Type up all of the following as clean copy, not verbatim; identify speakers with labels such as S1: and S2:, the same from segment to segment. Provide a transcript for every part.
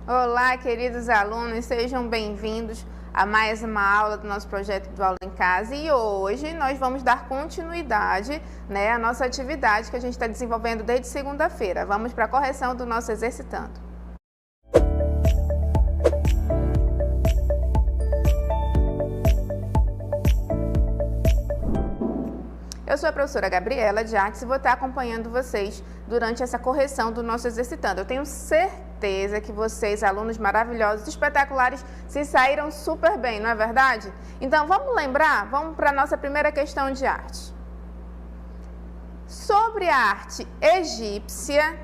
S1: Olá, queridos alunos, sejam bem-vindos a mais uma aula do nosso projeto do Aula em Casa. E hoje nós vamos dar continuidade, à nossa atividade que a gente está desenvolvendo desde segunda-feira. Vamos para a correção do nosso exercitando. Eu sou a professora Gabriela de Artes e vou estar acompanhando vocês durante essa correção do nosso exercitando. Eu tenho certeza que vocês, alunos maravilhosos, espetaculares, se saíram super bem, não é verdade? Então, vamos lembrar? Vamos para a nossa primeira questão de arte. Sobre a arte egípcia,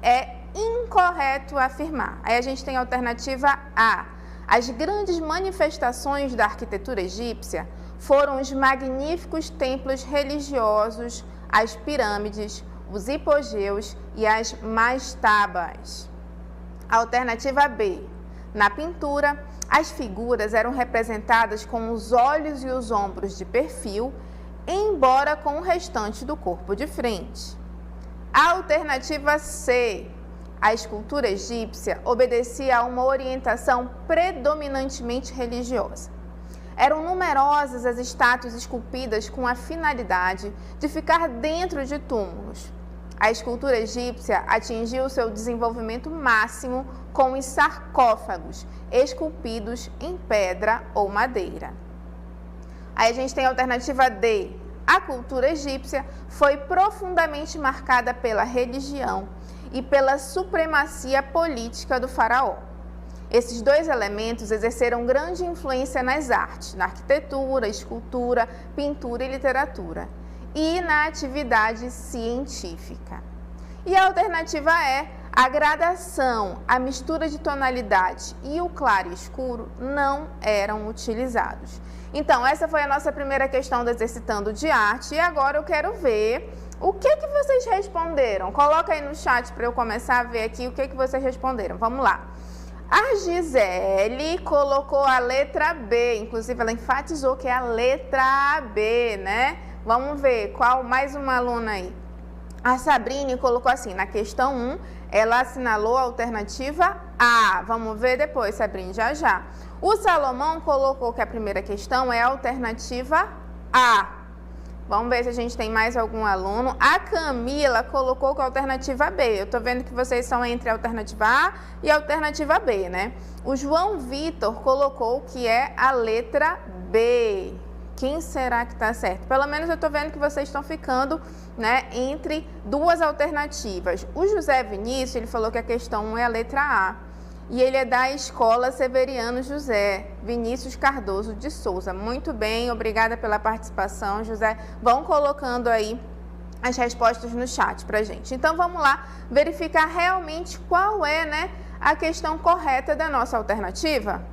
S1: é incorreto afirmar. Aí a gente tem a alternativa A. As grandes manifestações da arquitetura egípcia foram os magníficos templos religiosos, as pirâmides, os hipogeus e as mastabas. Alternativa B. Na pintura, as figuras eram representadas com os olhos e os ombros de perfil, embora com o restante do corpo de frente. Alternativa C. A escultura egípcia obedecia a uma orientação predominantemente religiosa. Eram numerosas as estátuas esculpidas com a finalidade de ficar dentro de túmulos. A escultura egípcia atingiu seu desenvolvimento máximo com os sarcófagos esculpidos em pedra ou madeira. Aí a gente tem a alternativa D. A cultura egípcia foi profundamente marcada pela religião e pela supremacia política do faraó. Esses dois elementos exerceram grande influência nas artes, na arquitetura, escultura, pintura e literatura, e na atividade científica. E a alternativa é a gradação, a mistura de tonalidade e o claro e escuro não eram utilizados. Então, essa foi a nossa primeira questão do Exercitando de Arte, e agora eu quero ver o que vocês responderam. Coloca aí no chat para eu começar a ver aqui o que vocês responderam. Vamos lá. A Gisele colocou a letra B, inclusive ela enfatizou que é a letra B, né? Vamos ver, qual mais uma aluna aí? A Sabrine colocou assim, na questão 1, ela assinalou a alternativa A. Vamos ver depois, Sabrine, já. O Salomão colocou que a primeira questão é a alternativa A. Vamos ver se a gente tem mais algum aluno. A Camila colocou que a alternativa B. Eu tô vendo que vocês são entre a alternativa A e a alternativa B, né? O João Vitor colocou que é a letra B. Quem será que tá certo? Pelo menos eu tô vendo que vocês estão ficando, entre duas alternativas. O José Vinícius, ele falou que a questão 1 é a letra A. E ele é da Escola Severiano José Vinícius Cardoso de Souza. Muito bem, obrigada pela participação, José. Vão colocando aí as respostas no chat pra gente. Então, vamos lá verificar realmente qual é, a questão correta da nossa alternativa.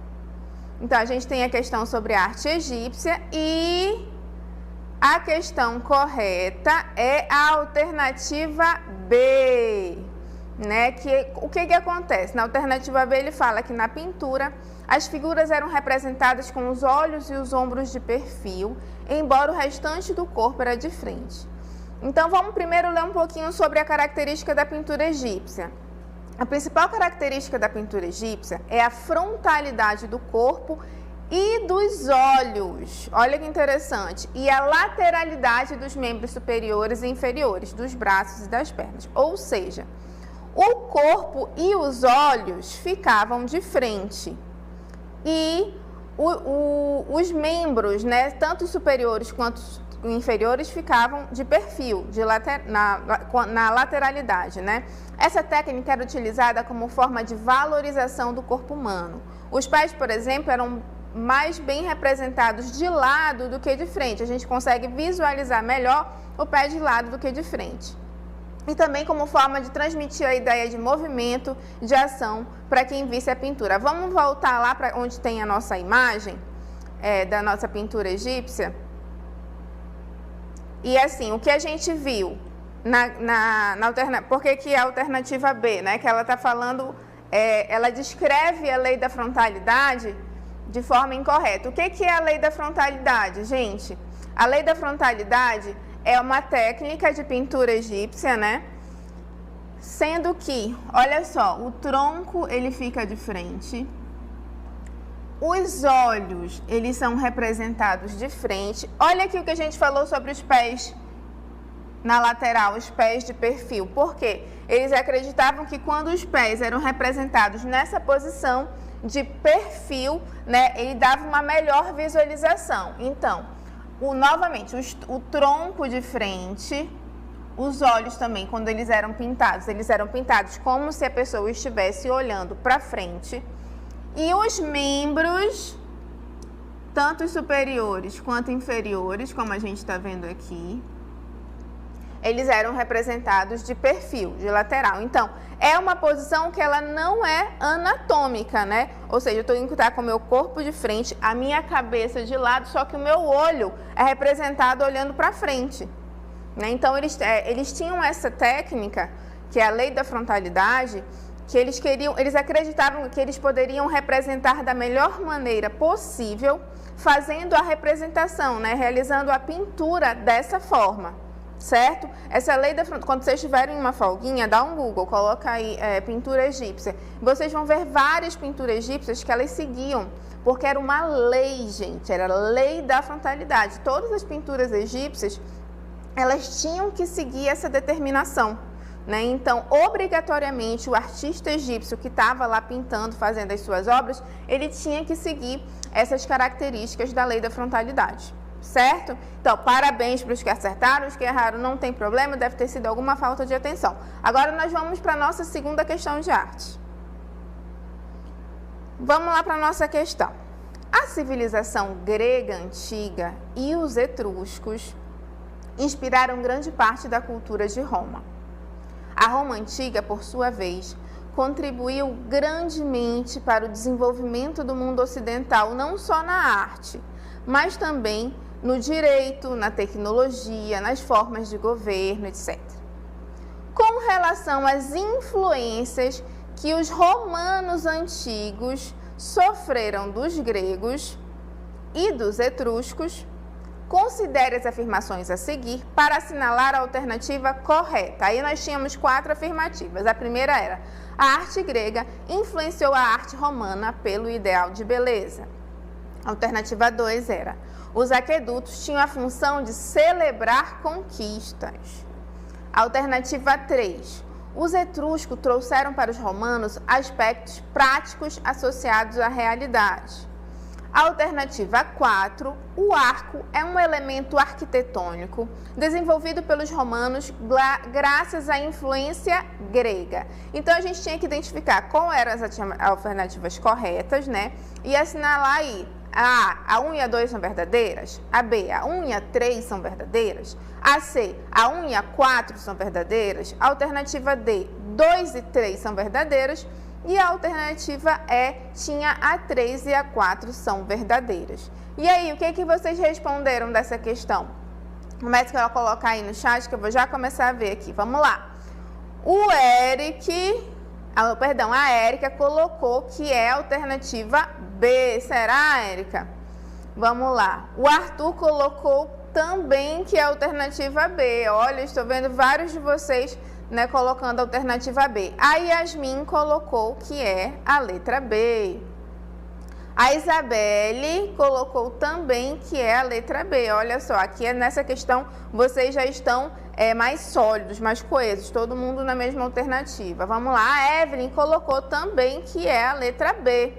S1: Então, a gente tem a questão sobre a arte egípcia e a questão correta é a alternativa B. O que acontece? Na alternativa B ele fala que na pintura as figuras eram representadas com os olhos e os ombros de perfil, embora o restante do corpo era de frente. Então vamos primeiro ler um pouquinho sobre a característica da pintura egípcia. A principal característica da pintura egípcia é a frontalidade do corpo e dos olhos. Olha que interessante. E a lateralidade dos membros superiores e inferiores, dos braços e das pernas. Ou seja, o corpo e os olhos ficavam de frente e os membros, tanto superiores quanto inferiores, ficavam de perfil, na lateralidade, Essa técnica era utilizada como forma de valorização do corpo humano. Os pés, por exemplo, eram mais bem representados de lado do que de frente. A gente consegue visualizar melhor o pé de lado do que de frente. E também como forma de transmitir a ideia de movimento, de ação, para quem visse a pintura. Vamos voltar lá para onde tem a nossa imagem da nossa pintura egípcia. E assim, o que a gente viu por que a alternativa B, que ela está falando, ela descreve a lei da frontalidade de forma incorreta. O que é a lei da frontalidade, gente? A lei da frontalidade é uma técnica de pintura egípcia, né? Sendo que, olha só, o tronco ele fica de frente, os olhos eles são representados de frente. Olha aqui o que a gente falou sobre os pés na lateral, os pés de perfil. Por quê? Eles acreditavam que quando os pés eram representados nessa posição de perfil, né, ele dava uma melhor visualização. Então, novamente, o tronco de frente, os olhos também, quando eles eram pintados como se a pessoa estivesse olhando para frente. E os membros, tanto superiores quanto inferiores, como a gente está vendo aqui, eles eram representados de perfil, de lateral. Então, é uma posição que ela não é anatômica, né? Ou seja, eu estou indo estar com o meu corpo de frente, a minha cabeça de lado, só que o meu olho é representado olhando para frente, né? Então, eles tinham essa técnica, que é a lei da frontalidade, que eles acreditavam que eles poderiam representar da melhor maneira possível, fazendo a representação, né? Realizando a pintura dessa forma. Certo? Essa lei da frontalidade, quando vocês tiverem uma folguinha, dá um Google, coloca aí pintura egípcia. Vocês vão ver várias pinturas egípcias que elas seguiam, porque era uma lei, gente, era a lei da frontalidade. Todas as pinturas egípcias, elas tinham que seguir essa determinação, né? Então, obrigatoriamente, o artista egípcio que estava lá pintando, fazendo as suas obras, ele tinha que seguir essas características da lei da frontalidade. Certo? Então, parabéns para os que acertaram, os que erraram não tem problema, deve ter sido alguma falta de atenção. Agora nós vamos para a nossa segunda questão de arte. Vamos lá para a nossa questão. A civilização grega antiga e os etruscos inspiraram grande parte da cultura de Roma. A Roma antiga, por sua vez, contribuiu grandemente para o desenvolvimento do mundo ocidental, não só na arte, mas também no direito, na tecnologia, nas formas de governo, etc. Com relação às influências que os romanos antigos sofreram dos gregos e dos etruscos, considere as afirmações a seguir para assinalar a alternativa correta. Aí nós tínhamos 4 afirmativas. A primeira era: a arte grega influenciou a arte romana pelo ideal de beleza. A alternativa 2 era: os aquedutos tinham a função de celebrar conquistas. A alternativa 3: os etruscos trouxeram para os romanos aspectos práticos associados à realidade. A alternativa 4: o arco é um elemento arquitetônico desenvolvido pelos romanos graças à influência grega. Então, a gente tinha que identificar quais eram as alternativas corretas, né? E assinalar aí: a 1 e a 2 são verdadeiras, a B, a 1 e a 3 são verdadeiras, a C, a 1 e a 4 são verdadeiras, a alternativa D, 2 e 3 são verdadeiras, e a alternativa E, tinha a 3 e a 4 são verdadeiras. E aí, o que vocês responderam dessa questão? Comece a colocar aí no chat que eu vou já começar a ver aqui. Vamos lá. A Érica colocou que é a alternativa B. Será, Érica? Vamos lá. O Arthur colocou também que é a alternativa B. Olha, estou vendo vários de vocês, né, colocando a alternativa B. A Yasmin colocou que é a letra B. A Isabelle colocou também que é a letra B. Olha só, aqui nessa questão vocês já estão mais sólidos, mais coesos, todo mundo na mesma alternativa. Vamos lá, a Evelyn colocou também que é a letra B.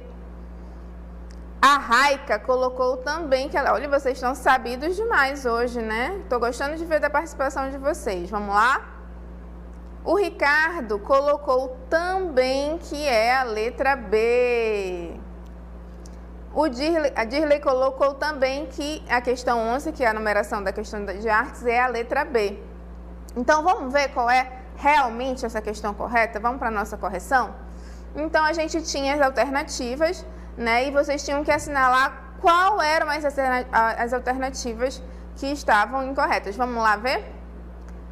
S1: A Raika colocou também que ela... Olha, vocês estão sabidos demais hoje, né? Estou gostando de ver da participação de vocês. Vamos lá? O Ricardo colocou também que é a letra B. A Dirley colocou também que a questão 11, que é a numeração da questão de artes, é a letra B. Então, vamos ver qual é realmente essa questão correta? Vamos para a nossa correção? Então, a gente tinha as alternativas, né? E vocês tinham que assinalar qual eram as alternativas que estavam incorretas. Vamos lá ver?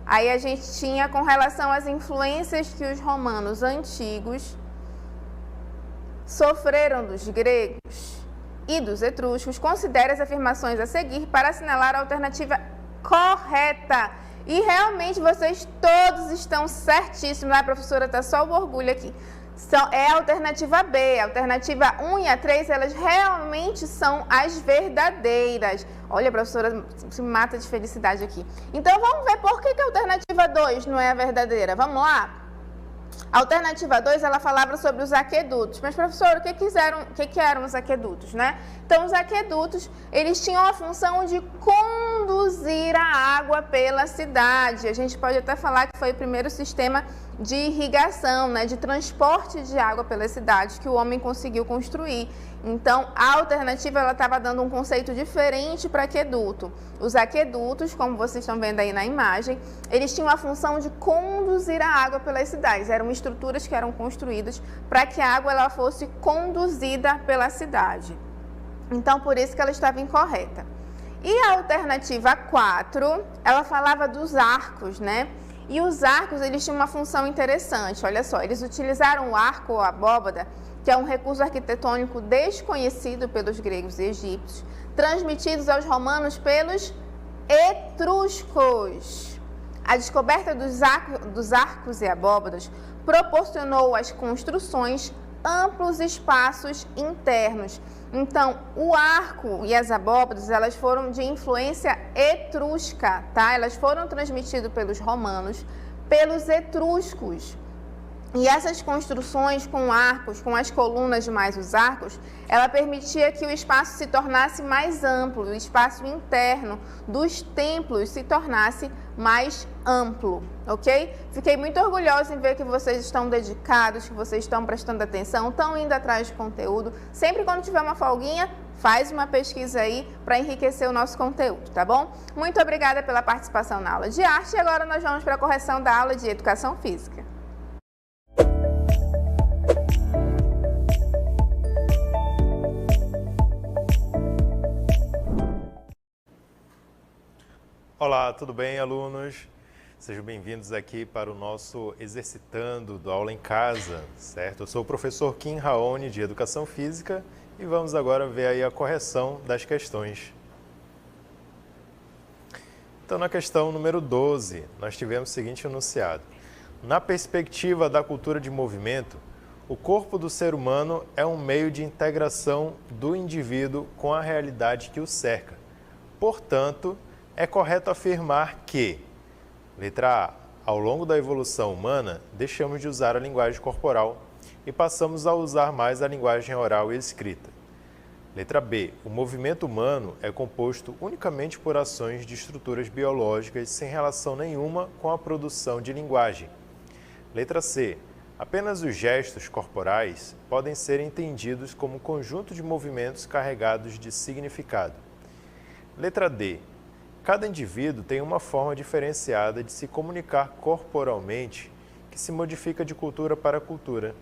S1: Aí a gente tinha com relação às influências que os romanos antigos sofreram dos gregos e dos etruscos, considere as afirmações a seguir para assinalar a alternativa correta. E realmente vocês todos estão certíssimos. A professora está só o orgulho aqui. É a alternativa B. A alternativa 1 e a 3, elas realmente são as verdadeiras. Olha, a professora se mata de felicidade aqui. Então, vamos ver por que a alternativa 2 não é a verdadeira. Vamos lá? A alternativa 2, ela falava sobre os aquedutos. Mas, professor, o que eram os aquedutos, né? Então, os aquedutos, eles tinham a função de conduzir a água pela cidade. A gente pode até falar que foi o primeiro sistema de irrigação, né, de transporte de água pelas cidades que o homem conseguiu construir. Então, a alternativa ela estava dando um conceito diferente para aqueduto. Os aquedutos, como vocês estão vendo aí na imagem, eles tinham a função de conduzir a água pelas cidades. Eram estruturas que eram construídas para que a água ela fosse conduzida pela cidade. Então, por isso que ela estava incorreta. E a alternativa 4, ela falava dos arcos, né? E os arcos, eles tinham uma função interessante. Olha só, eles utilizaram o arco ou abóbada, que é um recurso arquitetônico desconhecido pelos gregos e egípcios, transmitidos aos romanos pelos etruscos. A descoberta dos arcos e abóbadas proporcionou às construções amplos espaços internos. Então, o arco e as abóbadas, elas foram de influência etrusca, tá? Elas foram transmitidas pelos romanos, pelos etruscos. E essas construções com arcos, com as colunas mais os arcos, ela permitia que o espaço se tornasse mais amplo, o espaço interno dos templos se tornasse mais amplo, ok? Fiquei muito orgulhosa em ver que vocês estão dedicados, que vocês estão prestando atenção, estão indo atrás de conteúdo. Sempre quando tiver uma folguinha, faz uma pesquisa aí para enriquecer o nosso conteúdo, tá bom? Muito obrigada pela participação na aula de arte e agora nós vamos para a correção da aula de educação física.
S2: Olá, tudo bem, alunos? Sejam bem-vindos aqui para o nosso Exercitando do Aula em Casa, certo? Eu sou o professor Kim Raoni, de Educação Física, e vamos agora ver aí a correção das questões. Então, na questão número 12, nós tivemos o seguinte enunciado. Na perspectiva da cultura de movimento, o corpo do ser humano é um meio de integração do indivíduo com a realidade que o cerca. Portanto, é correto afirmar que, letra A, ao longo da evolução humana, deixamos de usar a linguagem corporal e passamos a usar mais a linguagem oral e escrita. Letra B, o movimento humano é composto unicamente por ações de estruturas biológicas sem relação nenhuma com a produção de linguagem. Letra C, apenas os gestos corporais podem ser entendidos como conjunto de movimentos carregados de significado. Letra D, cada indivíduo tem uma forma diferenciada de se comunicar corporalmente que se modifica de cultura para cultura.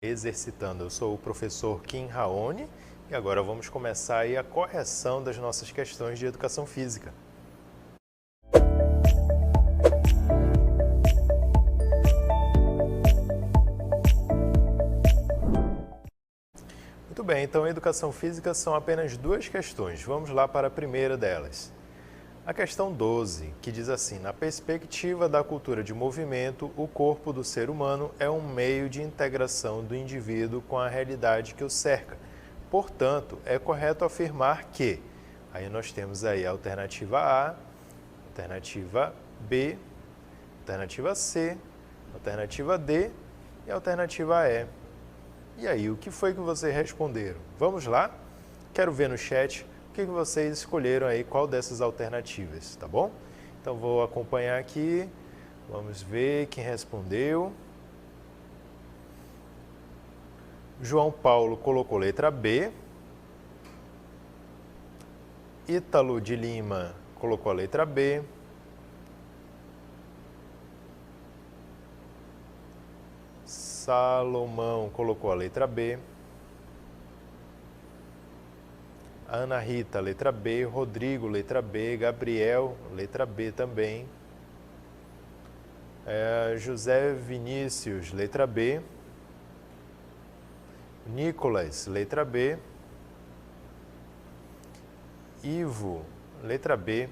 S2: exercitando. Eu sou o professor Kim Raoni e agora vamos começar aí a correção das nossas questões de educação física. Muito bem, então educação física são apenas duas questões. Vamos lá para a primeira delas. A questão 12, que diz assim: na perspectiva da cultura de movimento, o corpo do ser humano é um meio de integração do indivíduo com a realidade que o cerca. Portanto, é correto afirmar que, aí nós temos aí a alternativa A, alternativa B, alternativa C, alternativa D e alternativa E. E aí, o que foi que vocês responderam? Vamos lá? Quero ver no chat o que vocês escolheram aí, qual dessas alternativas, tá bom? Então, vou acompanhar aqui, vamos ver quem respondeu. João Paulo colocou letra B. Ítalo de Lima colocou a letra B. Salomão colocou a letra B. Ana Rita, letra B. Rodrigo, letra B. Gabriel, letra B também. José Vinícius, letra B. Nicolas, letra B. Ivo, letra B.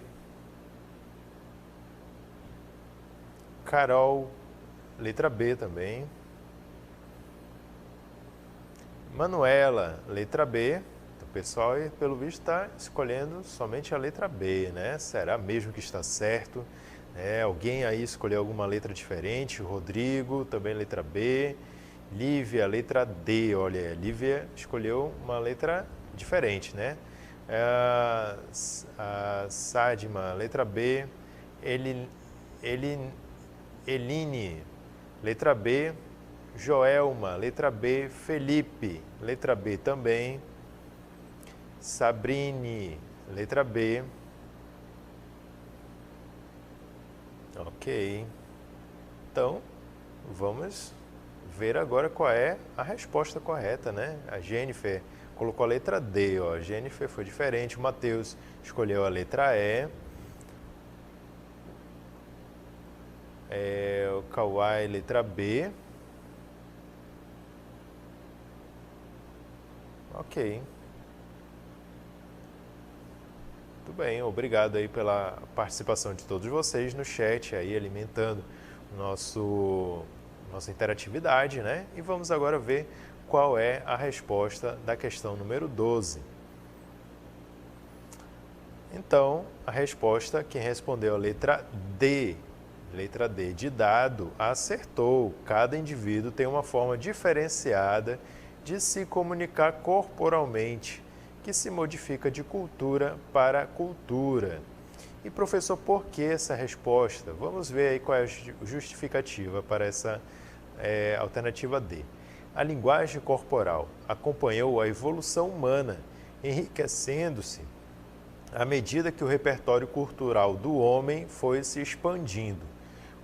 S2: Carol, letra B também. Manuela, letra B. O pessoal, pelo visto, está escolhendo somente a letra B, né? Será mesmo que está certo? Alguém aí escolheu alguma letra diferente? Rodrigo, também letra B. Lívia, letra D. Olha, Lívia escolheu uma letra diferente, né? A Sadma, letra B. Eline, letra B. Joelma, letra B. Felipe, letra B também. Sabrine, letra B. Ok. Então, vamos ver agora qual é a resposta correta, né? A Jennifer colocou a letra D, ó. A Jennifer foi diferente. O Matheus escolheu a letra E. O Kawai, letra B. Ok. Muito bem, obrigado aí pela participação de todos vocês no chat, aí alimentando nossa interatividade, né? E vamos agora ver qual é a resposta da questão número 12. Então, a resposta, quem respondeu a letra D de dado, acertou. Cada indivíduo tem uma forma diferenciada de se comunicar corporalmente, que se modifica de cultura para cultura. E professor, por que essa resposta? Vamos ver aí qual é a justificativa para essa alternativa D. A linguagem corporal acompanhou a evolução humana, enriquecendo-se à medida que o repertório cultural do homem foi se expandindo.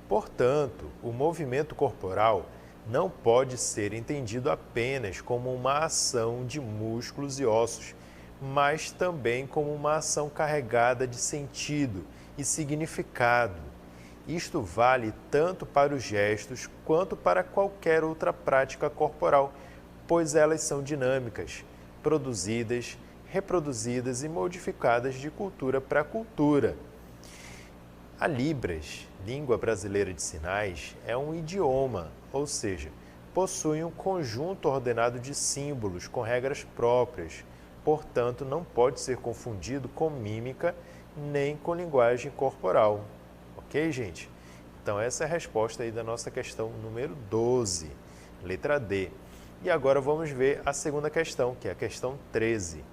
S2: Portanto, o movimento corporal não pode ser entendido apenas como uma ação de músculos e ossos, mas também como uma ação carregada de sentido e significado. Isto vale tanto para os gestos quanto para qualquer outra prática corporal, pois elas são dinâmicas, produzidas, reproduzidas e modificadas de cultura para cultura. A Libras, Língua Brasileira de Sinais, é um idioma, ou seja, possui um conjunto ordenado de símbolos com regras próprias. Portanto, não pode ser confundido com mímica nem com linguagem corporal. Ok, gente? Então, essa é a resposta aí da nossa questão número 12, letra D. E agora vamos ver a segunda questão, que é a questão 13.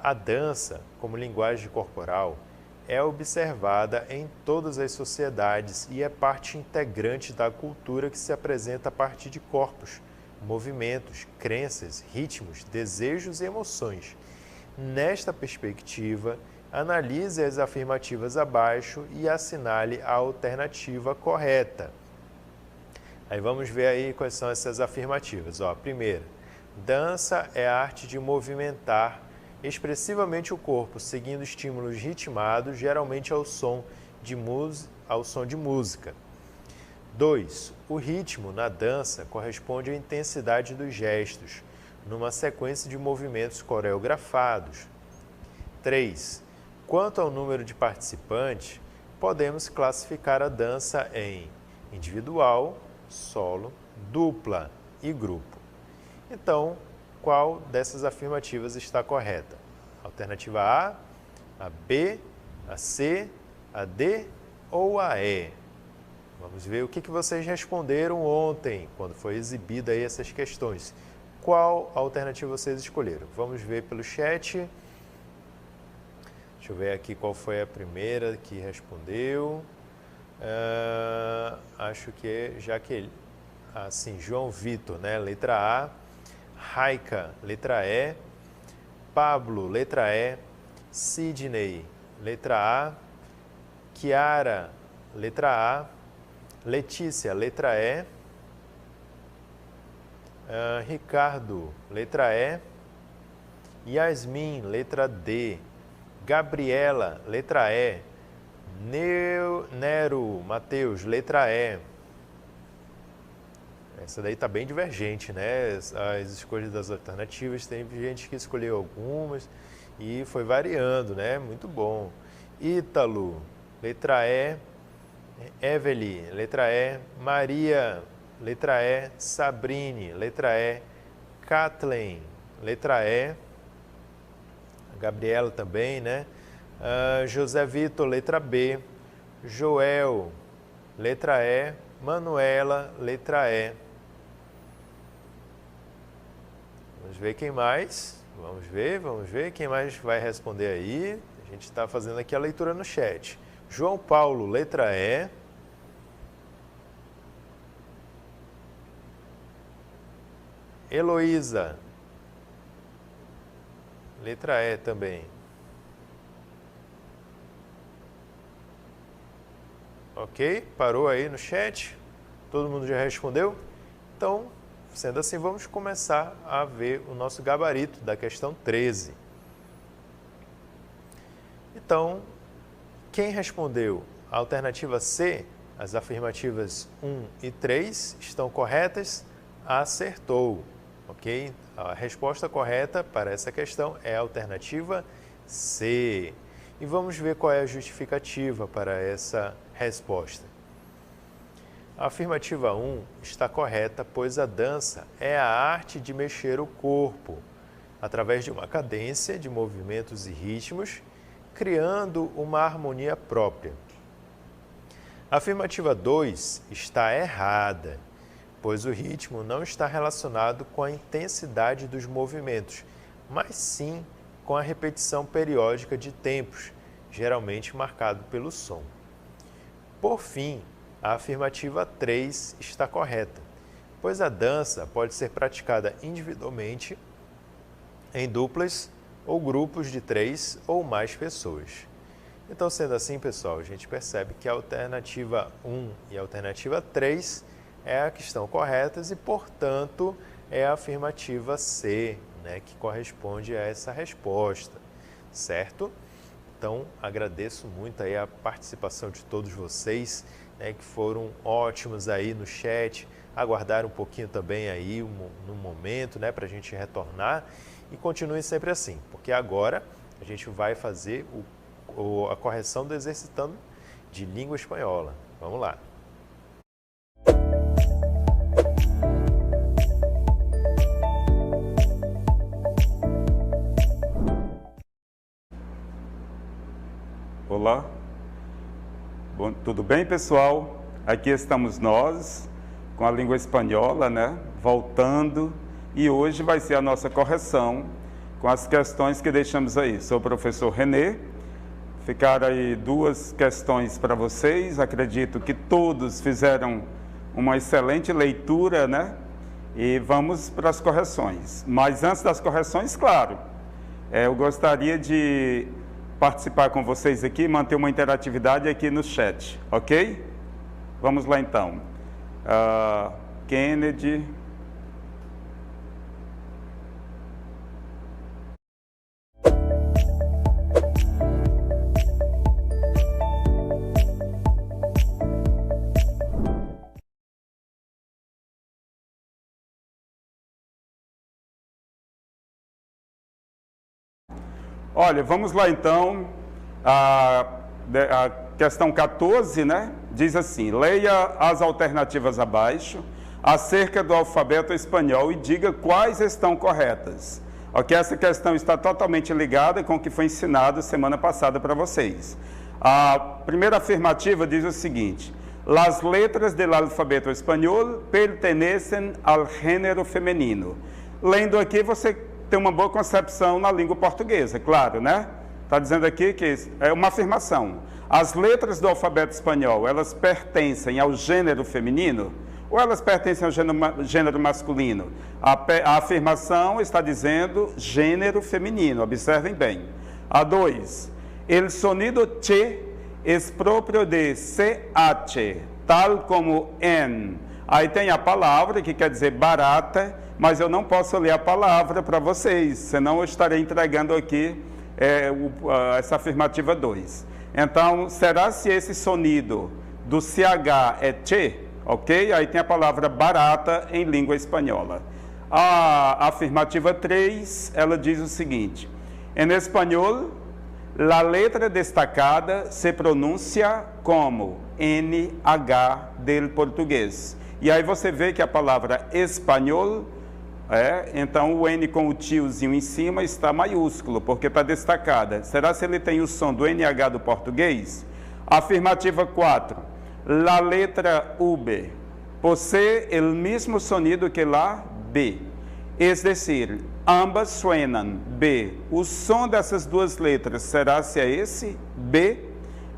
S2: A dança, como linguagem corporal, é observada em todas as sociedades e é parte integrante da cultura que se apresenta a partir de corpos, movimentos, crenças, ritmos, desejos e emoções. Nesta perspectiva, analise as afirmativas abaixo e assinale a alternativa correta. Aí vamos ver aí quais são essas afirmativas. Ó, primeira, dança é a arte de movimentar expressivamente o corpo, seguindo estímulos ritmados, geralmente ao som de música. 2. O ritmo na dança corresponde à intensidade dos gestos, numa sequência de movimentos coreografados. 3. Quanto ao número de participantes, podemos classificar a dança em individual, solo, dupla e grupo. Então, qual dessas afirmativas está correta? Alternativa A B, a C, a D ou a E? Vamos ver o que vocês responderam ontem, quando foi exibida aí essas questões. Qual alternativa vocês escolheram? Vamos ver pelo chat. Deixa eu ver aqui qual foi a primeira que respondeu. Acho que é Jaqueline. Assim, João Vitor, né? Letra A. Raika, letra E. Pablo, letra E. Sidney, letra A. Kiara, letra A. Letícia, letra E. Ricardo, letra E. Yasmin, letra D. Gabriela, letra E. Nero, Matheus, letra E. Essa daí está bem divergente, né? As escolhas das alternativas, tem gente que escolheu algumas e foi variando, né? Muito bom. Ítalo, letra E. Evelyn, letra E. Maria, letra E. Sabrine, letra E. Kathleen, letra E. A Gabriela também, né? José Vitor, letra B. Joel, letra E. Manuela, letra E. Vamos ver quem mais. Vamos ver quem mais vai responder aí. A gente está fazendo aqui a leitura no chat. João Paulo, letra E. Heloísa, letra E também. Ok? Parou aí no chat? Todo mundo já respondeu? Então, sendo assim, vamos começar a ver o nosso gabarito da questão 13. Então, quem respondeu a alternativa C, as afirmativas 1 e 3 estão corretas, acertou, ok? A resposta correta para essa questão é a alternativa C. E vamos ver qual é a justificativa para essa resposta. A afirmativa 1 está correta, pois a dança é a arte de mexer o corpo, através de uma cadência de movimentos e ritmos, criando uma harmonia própria. A afirmativa 2 está errada, pois o ritmo não está relacionado com a intensidade dos movimentos, mas sim com a repetição periódica de tempos, geralmente marcado pelo som. Por fim, a afirmativa 3 está correta, pois a dança pode ser praticada individualmente, em duplas ou grupos de 3 ou mais pessoas. Então, sendo assim, pessoal, a gente percebe que a alternativa 1 e a alternativa 3 é a que estão corretas e, portanto, é a afirmativa C, né, que corresponde a essa resposta, certo? Então, agradeço muito aí a participação de todos vocês, né, que foram ótimos aí no chat, aguardaram um pouquinho também aí no momento, né, para a gente retornar e continuem sempre assim, porque agora a gente vai fazer a correção do exercitando de língua espanhola. Vamos lá!
S3: Olá, bom, tudo bem, pessoal? Aqui estamos nós com a língua espanhola, né? Voltando, e hoje vai ser a nossa correção com as questões que deixamos aí. Sou o professor René, ficaram aí 2 questões para vocês, acredito que todos fizeram uma excelente leitura, né? E vamos para as correções. Mas antes das correções, claro, eu gostaria de participar com vocês aqui, manter uma interatividade aqui no chat, ok? Vamos lá então. Kennedy. Olha, vamos lá então, a questão 14, né? Diz assim: leia as alternativas abaixo acerca do alfabeto espanhol e diga quais estão corretas. Ok? Essa questão está totalmente ligada com o que foi ensinado semana passada para vocês. A primeira afirmativa diz o seguinte: las letras del alfabeto espanhol pertenecem al género feminino. Lendo aqui, você tem uma boa concepção na língua portuguesa, claro, né? Está dizendo aqui que é uma afirmação. As letras do alfabeto espanhol, elas pertencem ao gênero feminino ou elas pertencem ao gênero masculino? A afirmação está dizendo gênero feminino, observem bem. A 2, el sonido che es propio de CH, tal como en. Aí tem a palavra que quer dizer barata, mas eu não posso ler a palavra para vocês, senão eu estarei entregando aqui essa afirmativa 2. Então, será se esse sonido do CH é che? Ok? Aí tem a palavra barata em língua espanhola. A afirmativa 3, ela diz o seguinte: em espanhol, la letra destacada se pronuncia como NH del português. E aí você vê que a palavra espanhol, então o N com o tiozinho em cima está maiúsculo, porque está destacada. Será se ele tem o som do NH do português? Afirmativa 4. La letra V possui o mesmo sonido que la B. Es decir, ambas suenan B. O som dessas duas letras, será se é esse? B?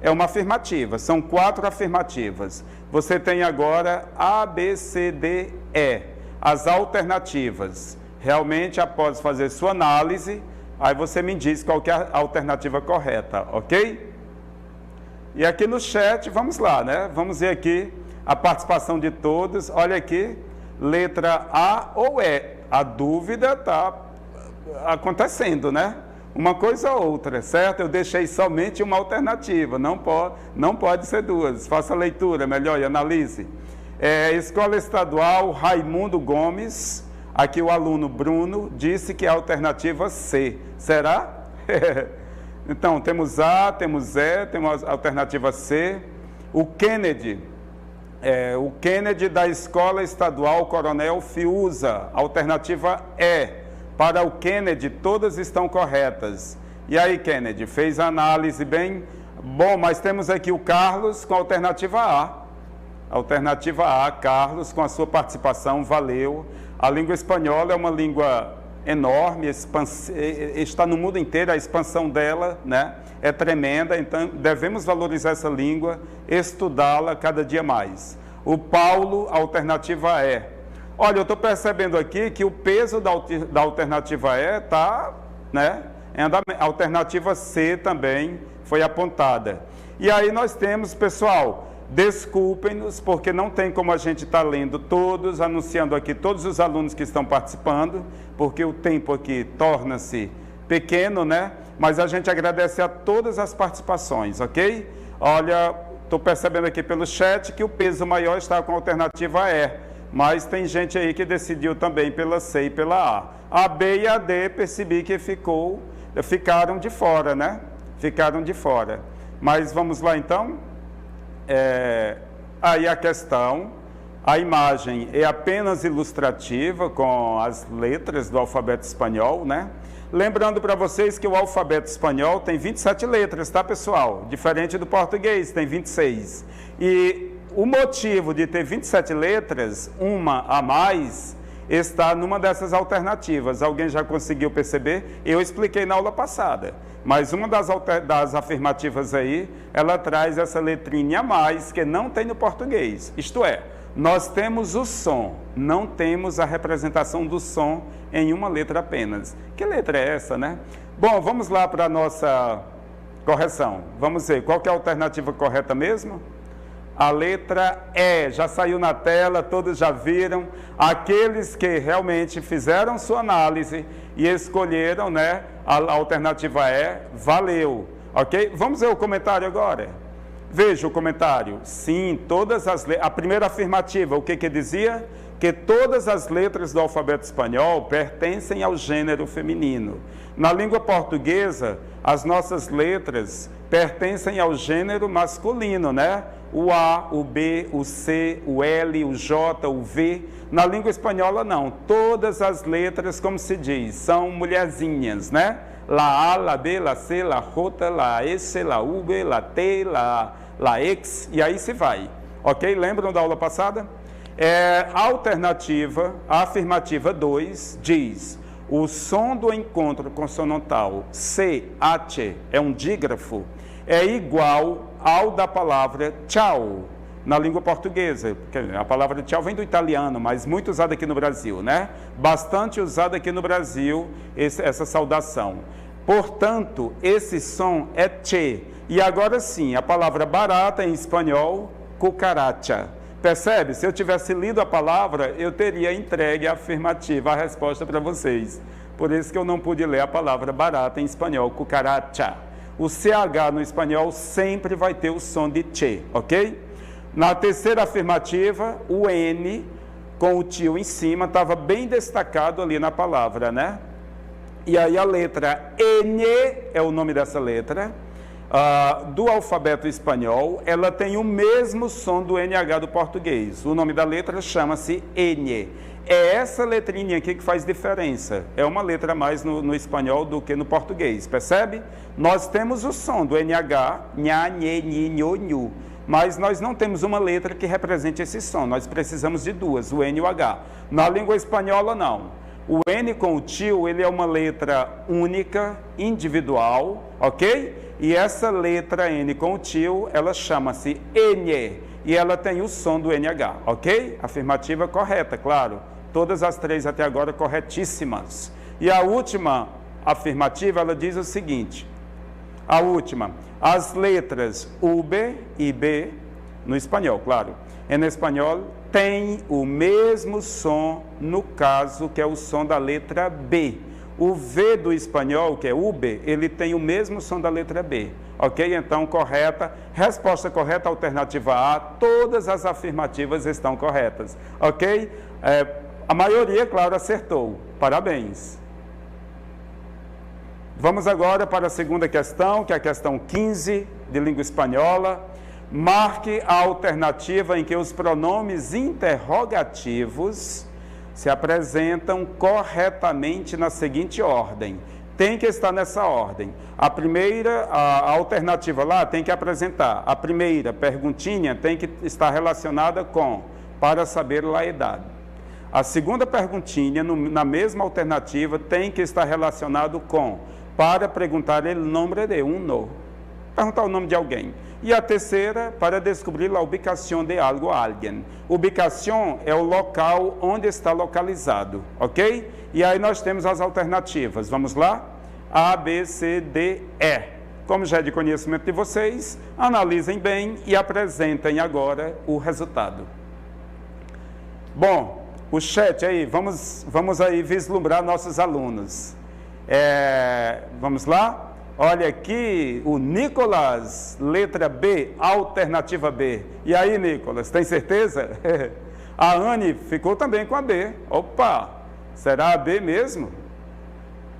S3: É uma afirmativa, são 4 afirmativas. Você tem agora A, B, C, D, E. As alternativas. Realmente, após fazer sua análise, aí você me diz qual que é a alternativa correta, ok? E aqui no chat, vamos lá, né? Vamos ver aqui a participação de todos. Olha aqui, letra A ou E. A dúvida está acontecendo, né? Uma coisa ou outra, certo? Eu deixei somente uma alternativa, não pode ser duas. Faça a leitura melhor e analise. Escola Estadual Raimundo Gomes, aqui o aluno Bruno, disse que é a alternativa C. Será? Então, temos A, temos E, temos a alternativa C. O Kennedy da Escola Estadual Coronel Fiuza, alternativa E. Para o Kennedy, todas estão corretas. E aí, Kennedy, fez a análise bem? Bom, mas temos aqui o Carlos com a alternativa A. Alternativa A, Carlos, com a sua participação, valeu. A língua espanhola é uma língua enorme, está no mundo inteiro, a expansão dela, né, é tremenda, então devemos valorizar essa língua, estudá-la cada dia mais. O Paulo, alternativa E. Olha, eu estou percebendo aqui que o peso da alternativa E está, né, a alternativa C também foi apontada. E aí nós temos, pessoal, desculpem-nos, porque não tem como a gente estar lendo todos, anunciando aqui todos os alunos que estão participando, porque o tempo aqui torna-se pequeno, né? Mas a gente agradece a todas as participações, ok? Olha, estou percebendo aqui pelo chat que o peso maior está com a alternativa E, mas tem gente aí que decidiu também pela C e pela A. A B e a D, percebi que ficaram de fora, né? Ficaram de fora. Mas vamos lá então? Aí a questão, a imagem é apenas ilustrativa com as letras do alfabeto espanhol, né? Lembrando para vocês que o alfabeto espanhol tem 27 letras, tá, pessoal? Diferente do português, tem 26. E o motivo de ter 27 letras, uma a mais, está numa dessas alternativas. Alguém já conseguiu perceber? Eu expliquei na aula passada. Mas uma das afirmativas aí, ela traz essa letrinha a mais que não tem no português. Isto é, nós temos o som, não temos a representação do som em uma letra apenas. Que letra é essa, né? Bom, vamos lá para a nossa correção. Vamos ver, qual que é a alternativa correta mesmo? A letra E, já saiu na tela, todos já viram. Aqueles que realmente fizeram sua análise e escolheram, né, a alternativa E, valeu, ok? Vamos ver o comentário agora. Veja o comentário. Sim, todas as letras. A primeira afirmativa, o que dizia? Que todas as letras do alfabeto espanhol pertencem ao gênero feminino. Na língua portuguesa, as nossas letras pertencem ao gênero masculino, né? O A, o B, o C, o L, o J, o V. Na língua espanhola, não. Todas as letras, como se diz, são mulherzinhas, né? La A, la B, la C, la J, la S, la V, la T, la X, e aí se vai. Ok? Lembram da aula passada? A afirmativa 2 diz: o som do encontro consonantal C-H é um dígrafo, é igual ao da palavra tchau na língua portuguesa. A palavra tchau vem do italiano, mas muito usada aqui no Brasil, né? Bastante usada aqui no Brasil, essa saudação. Portanto, esse som é che. E agora sim, a palavra barata em espanhol, cucaracha. Percebe? Se eu tivesse lido a palavra, eu teria entregue a afirmativa, a resposta para vocês. Por isso que eu não pude ler a palavra barata em espanhol, cucaracha. O CH no espanhol sempre vai ter o som de che, ok? Na terceira afirmativa, o N com o tio em cima estava bem destacado ali na palavra, né? E aí a letra N é o nome dessa letra. Do alfabeto espanhol, ela tem o mesmo som do NH do português. O nome da letra chama-se N. É essa letrinha aqui que faz diferença. É uma letra a mais no espanhol do que no português, percebe? Nós temos o som do NH, nha, nhe, ni, nho, nhu, mas nós não temos uma letra que represente esse som. Nós precisamos de duas, o N e o H. Na língua espanhola, não. O N com o tio, ele é uma letra única, individual, ok? E essa letra N com o tio, ela chama-se N, e ela tem o som do NH, ok? Afirmativa correta, claro. Todas as três até agora corretíssimas. E a última afirmativa, ela diz o seguinte, a última, as letras UB e B, no espanhol, claro, em espanhol, tem o mesmo som, no caso, que é o som da letra B. O V do espanhol, que é UB, ele tem o mesmo som da letra B. Ok? Então, correta. Resposta correta, alternativa A. Todas as afirmativas estão corretas. Ok? A maioria, claro, acertou. Parabéns. Vamos agora para a segunda questão, que é a questão 15 de língua espanhola. Marque a alternativa em que os pronomes interrogativos se apresentam corretamente na seguinte ordem. Tem que estar nessa ordem. A primeira, a alternativa lá tem que apresentar. A primeira perguntinha tem que estar relacionada com para saber a idade. A segunda perguntinha, na mesma alternativa, tem que estar relacionado com para perguntar o nome de uno. Perguntar o nome de alguém. E a terceira, para descobrir a ubicação de algo a alguém. Ubicação é o local onde está localizado, ok? E aí nós temos as alternativas. Vamos lá? A, B, C, D, E. Como já é de conhecimento de vocês, analisem bem e apresentem agora o resultado. Bom, o chat aí, vamos aí vislumbrar nossos alunos. Vamos lá? Olha aqui, o Nicolas, letra B, alternativa B. E aí, Nicolas, tem certeza? A Anne ficou também com a B. Opa, será a B mesmo?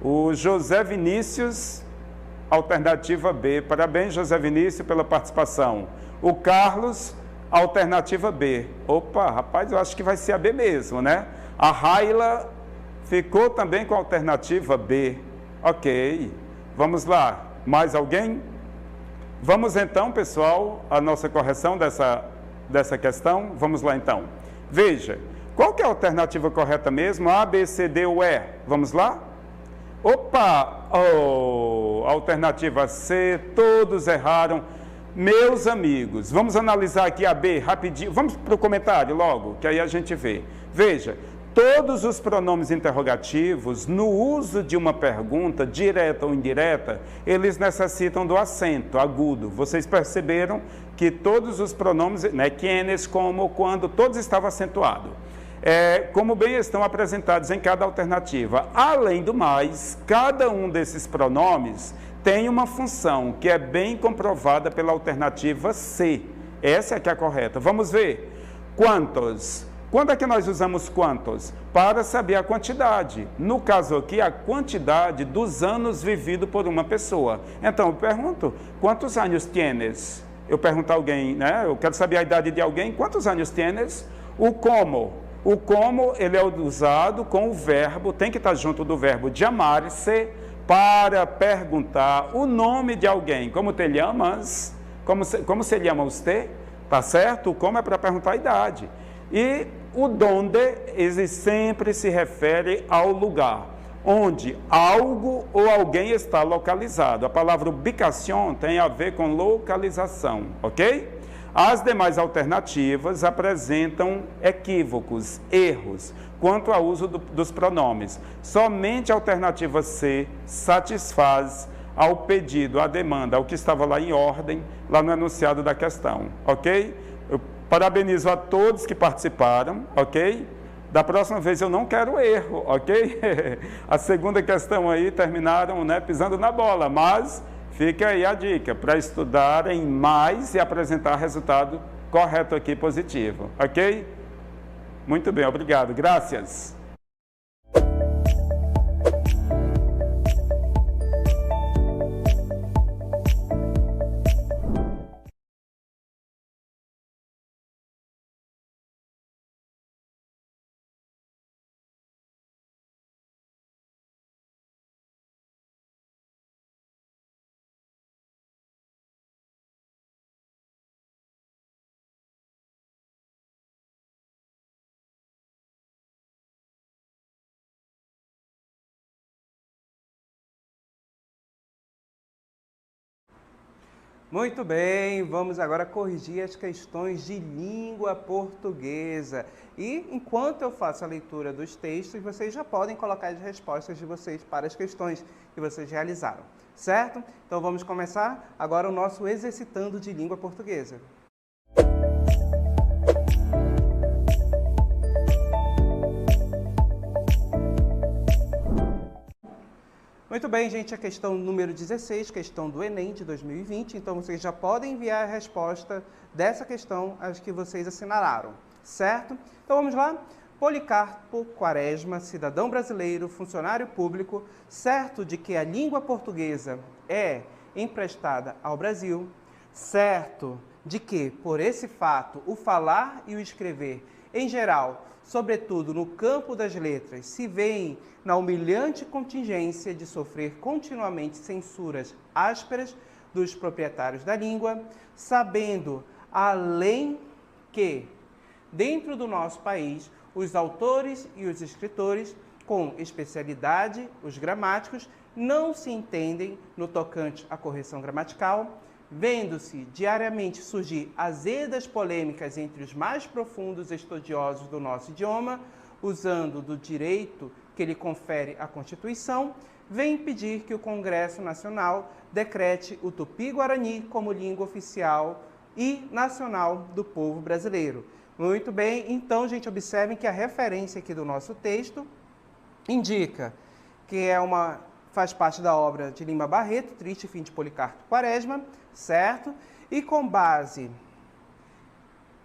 S3: O José Vinícius, alternativa B. Parabéns, José Vinícius, pela participação. O Carlos, alternativa B. Opa, rapaz, eu acho que vai ser a B mesmo, né? A Raila ficou também com a alternativa B. Ok. Vamos lá, mais alguém? Vamos então, pessoal, a nossa correção dessa questão. Vamos lá então. Veja, qual que é a alternativa correta mesmo? A, B, C, D ou E? Vamos lá? Opa! Alternativa C, todos erraram. Meus amigos, vamos analisar aqui a B rapidinho. Vamos para o comentário logo, que aí a gente vê. Veja, todos os pronomes interrogativos, no uso de uma pergunta, direta ou indireta, eles necessitam do acento agudo. Vocês perceberam que todos os pronomes, né, quienes, como, quando, todos estavam acentuados. Como bem estão apresentados em cada alternativa. Além do mais, cada um desses pronomes tem uma função que é bem comprovada pela alternativa C. Essa é que é a correta. Vamos ver. Quantos? Quando é que nós usamos quantos? Para saber a quantidade. No caso aqui, a quantidade dos anos vividos por uma pessoa. Então, eu pergunto, quantos anos tienes? Eu pergunto a alguém, né? Eu quero saber a idade de alguém. Quantos anos tienes? O como. O como, ele é usado com o verbo, tem que estar junto do verbo chamar-se, para perguntar o nome de alguém. Como te llamas? Como se llama você? Tá certo? O como é para perguntar a idade. E o donde, ele sempre se refere ao lugar, onde algo ou alguém está localizado. A palavra ubicação tem a ver com localização, ok? As demais alternativas apresentam equívocos, erros, quanto ao uso dos pronomes. Somente a alternativa C satisfaz ao pedido, à demanda, ao que estava lá em ordem, lá no enunciado da questão, ok? Eu parabenizo a todos que participaram, ok? Da próxima vez eu não quero erro, ok? A segunda questão aí terminaram, né, pisando na bola, mas fica aí a dica para estudarem mais e apresentar resultado correto aqui, positivo, ok? Muito bem, obrigado, graças.
S4: Muito bem, vamos agora corrigir as questões de língua portuguesa. E enquanto eu faço a leitura dos textos, vocês já podem colocar as respostas de vocês para as questões que vocês realizaram, certo? Então vamos começar agora o nosso Exercitando de Língua Portuguesa. Muito bem, gente, a questão número 16, questão do Enem de 2020, então vocês já podem enviar a resposta dessa questão às que vocês assinalaram, certo? Então vamos lá. Policarpo Quaresma, cidadão brasileiro, funcionário público, certo de que a língua portuguesa é emprestada ao Brasil, certo de que, por esse fato, o falar e o escrever, em geral, sobretudo no campo das letras, se veem na humilhante contingência de sofrer continuamente censuras ásperas dos proprietários da língua, sabendo, além que, dentro do nosso país, os autores e os escritores, com especialidade, os gramáticos, não se entendem no tocante à correção gramatical, vendo-se diariamente surgir azedas polêmicas entre os mais profundos estudiosos do nosso idioma, usando do direito que lhe confere a Constituição, vem pedir que o Congresso Nacional decrete o Tupi-Guarani como língua oficial e nacional do povo brasileiro. Muito bem, então, gente, observem que a referência aqui do nosso texto indica que faz parte da obra de Lima Barreto, Triste Fim de Policarpo Quaresma, certo? E com base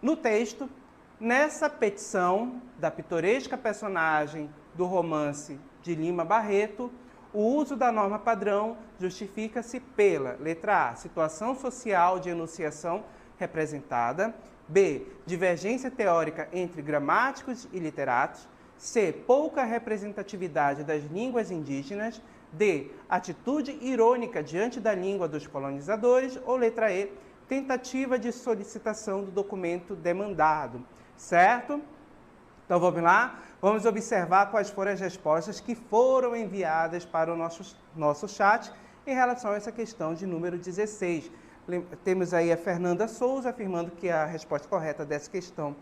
S4: no texto, nessa petição da pitoresca personagem do romance de Lima Barreto, o uso da norma padrão justifica-se pela, letra A, situação social de enunciação representada, B, divergência teórica entre gramáticos e literatos, C, pouca representatividade das línguas indígenas, D, atitude irônica diante da língua dos colonizadores, ou letra E, tentativa de solicitação do documento demandado, certo? Então vamos lá, vamos observar quais foram as respostas que foram enviadas para o nosso chat em relação a essa questão de número 16. Temos aí a Fernanda Souza afirmando que a resposta correta dessa questão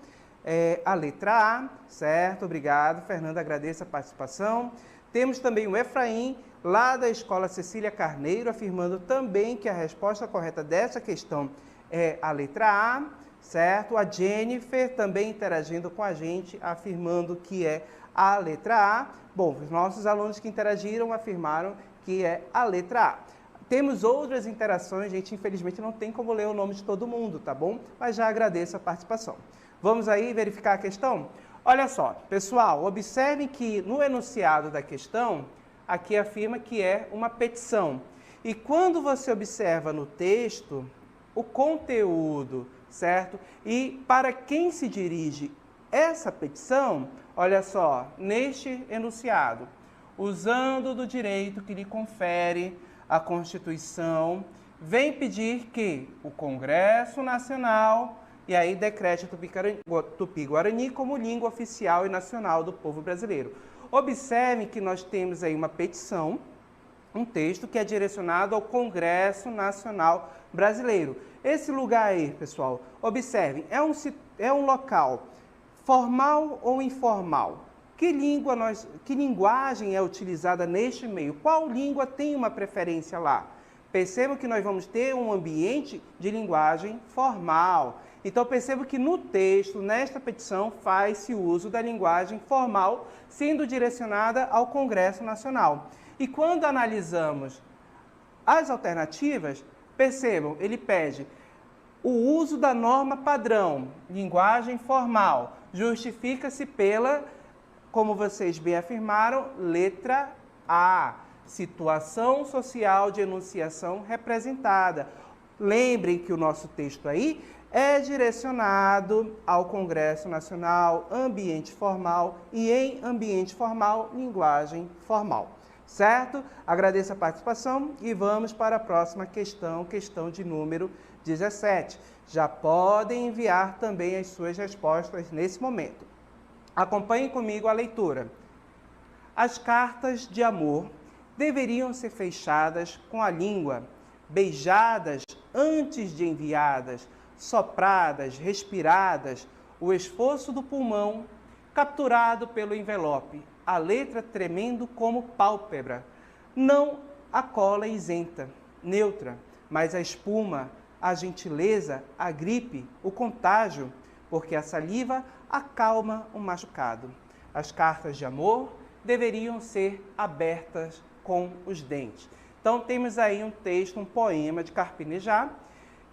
S4: é a letra A, certo? Obrigado, Fernanda, agradeço a participação. Temos também o Efraim, lá da Escola Cecília Carneiro, afirmando também que a resposta correta dessa questão é a letra A, certo? A Jennifer também interagindo com a gente, afirmando que é a letra A. Bom, os nossos alunos que interagiram afirmaram que é a letra A. Temos outras interações, gente, infelizmente não tem como ler o nome de todo mundo, tá bom? Mas já agradeço a participação. Vamos aí verificar a questão? Olha só, pessoal, observem que no enunciado da questão, aqui afirma que é uma petição. E quando você observa no texto, o conteúdo, certo? E para quem se dirige essa petição, olha só, neste enunciado, usando do direito que lhe confere a Constituição, vem pedir que o Congresso Nacional, e aí decrete Tupi-Guarani como língua oficial e nacional do povo brasileiro. Observe que nós temos aí uma petição, um texto que é direcionado ao Congresso Nacional Brasileiro. Esse lugar aí, pessoal, observem, é um local formal ou informal? Que linguagem é utilizada neste meio? Qual língua tem uma preferência lá? Percebam que nós vamos ter um ambiente de linguagem formal. Então, percebo que no texto, nesta petição, faz-se uso da linguagem formal, sendo direcionada ao Congresso Nacional. E quando analisamos as alternativas, percebam, ele pede o uso da norma padrão, linguagem formal, justifica-se pela, como vocês bem afirmaram, letra A, situação social de enunciação representada. Lembrem que o nosso texto aí é direcionado ao Congresso Nacional, ambiente formal, e em ambiente formal, linguagem formal. Certo? Agradeço a participação e vamos para a próxima questão, questão de número 17. Já podem enviar também as suas respostas nesse momento. Acompanhem comigo a leitura. As cartas de amor deveriam ser fechadas com a língua, beijadas antes de enviadas, sopradas, respiradas, o esforço do pulmão, capturado pelo envelope, a letra tremendo como pálpebra. Não a cola isenta, neutra, mas a espuma, a gentileza, a gripe, o contágio, porque a saliva acalma o machucado. As cartas de amor deveriam ser abertas com os dentes. Então, temos aí um texto, um poema de Carpinejar,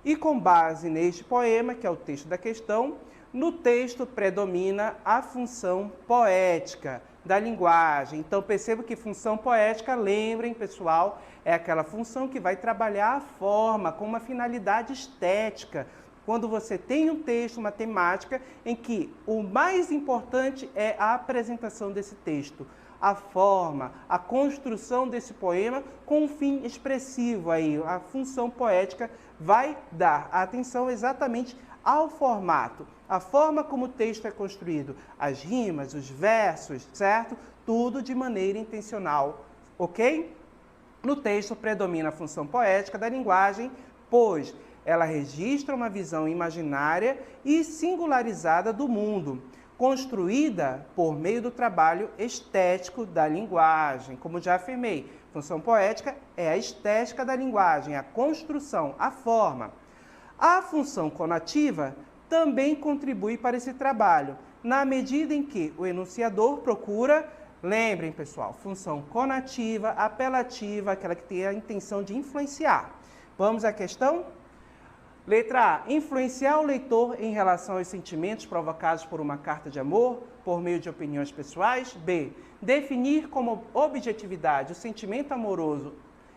S4: e com base neste poema, que é o texto da questão, no texto predomina a função poética da linguagem. Então, perceba que função poética, lembrem, pessoal, é aquela função que vai trabalhar a forma com uma finalidade estética. Quando você tem um texto, uma temática, em que o mais importante é a apresentação desse texto, a forma, a construção desse poema com um fim expressivo. Aí, a função poética vai dar atenção exatamente ao formato, a forma como o texto é construído, as rimas, os versos, certo? Tudo de maneira intencional, ok? No texto predomina a função poética da linguagem, pois ela registra uma visão imaginária e singularizada do mundo, construída por meio do trabalho estético da linguagem. Como já afirmei, função poética é a estética da linguagem, a construção, a forma. A função conativa também contribui para esse trabalho, na medida em que o enunciador procura, lembrem, pessoal, função conativa, apelativa, aquela que tem a intenção de influenciar. Vamos à questão? Letra A. Influenciar o leitor em relação aos sentimentos provocados por uma carta de amor, por meio de opiniões pessoais. B. Definir como objetividade o sentimento amoroso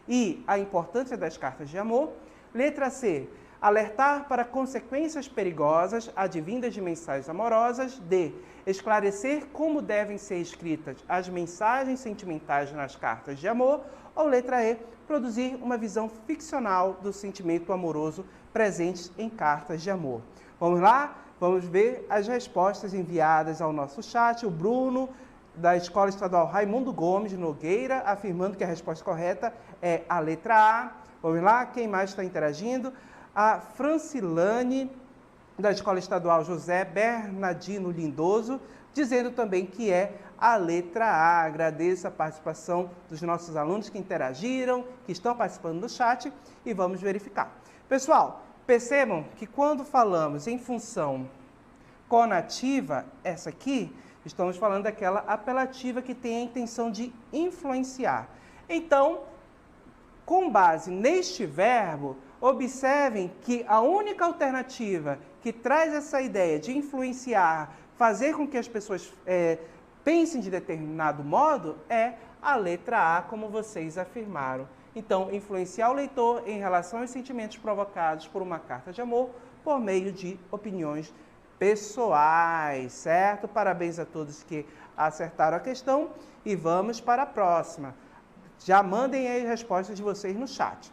S4: e a importância das cartas de amor. Letra C. Alertar para consequências perigosas advindas de mensagens amorosas. D. Esclarecer como devem ser escritas as mensagens sentimentais nas cartas de amor. Ou letra E. Produzir uma visão ficcional do sentimento amoroso presentes em cartas de amor. Vamos lá? Vamos ver as respostas enviadas ao nosso chat. O Bruno, da Escola Estadual Raimundo Gomes de Nogueira, afirmando que a resposta correta é a letra A. Vamos lá? Quem mais está interagindo? A Francilane da Escola Estadual José Bernardino Lindoso, dizendo também que é a letra A. Agradeço a participação dos nossos alunos que interagiram, que estão participando do chat e vamos verificar. Pessoal, percebam que quando falamos em função conativa, essa aqui, estamos falando daquela apelativa que tem a intenção de influenciar. Então, com base neste verbo, observem que a única alternativa que traz essa ideia de influenciar, fazer com que as pessoas pensem de determinado modo, é a letra A, como vocês afirmaram. Então, influenciar o leitor em relação aos sentimentos provocados por uma carta de amor por meio de opiniões pessoais, certo? Parabéns a todos que acertaram a questão e vamos para a próxima. Já mandem aí as respostas de vocês no chat.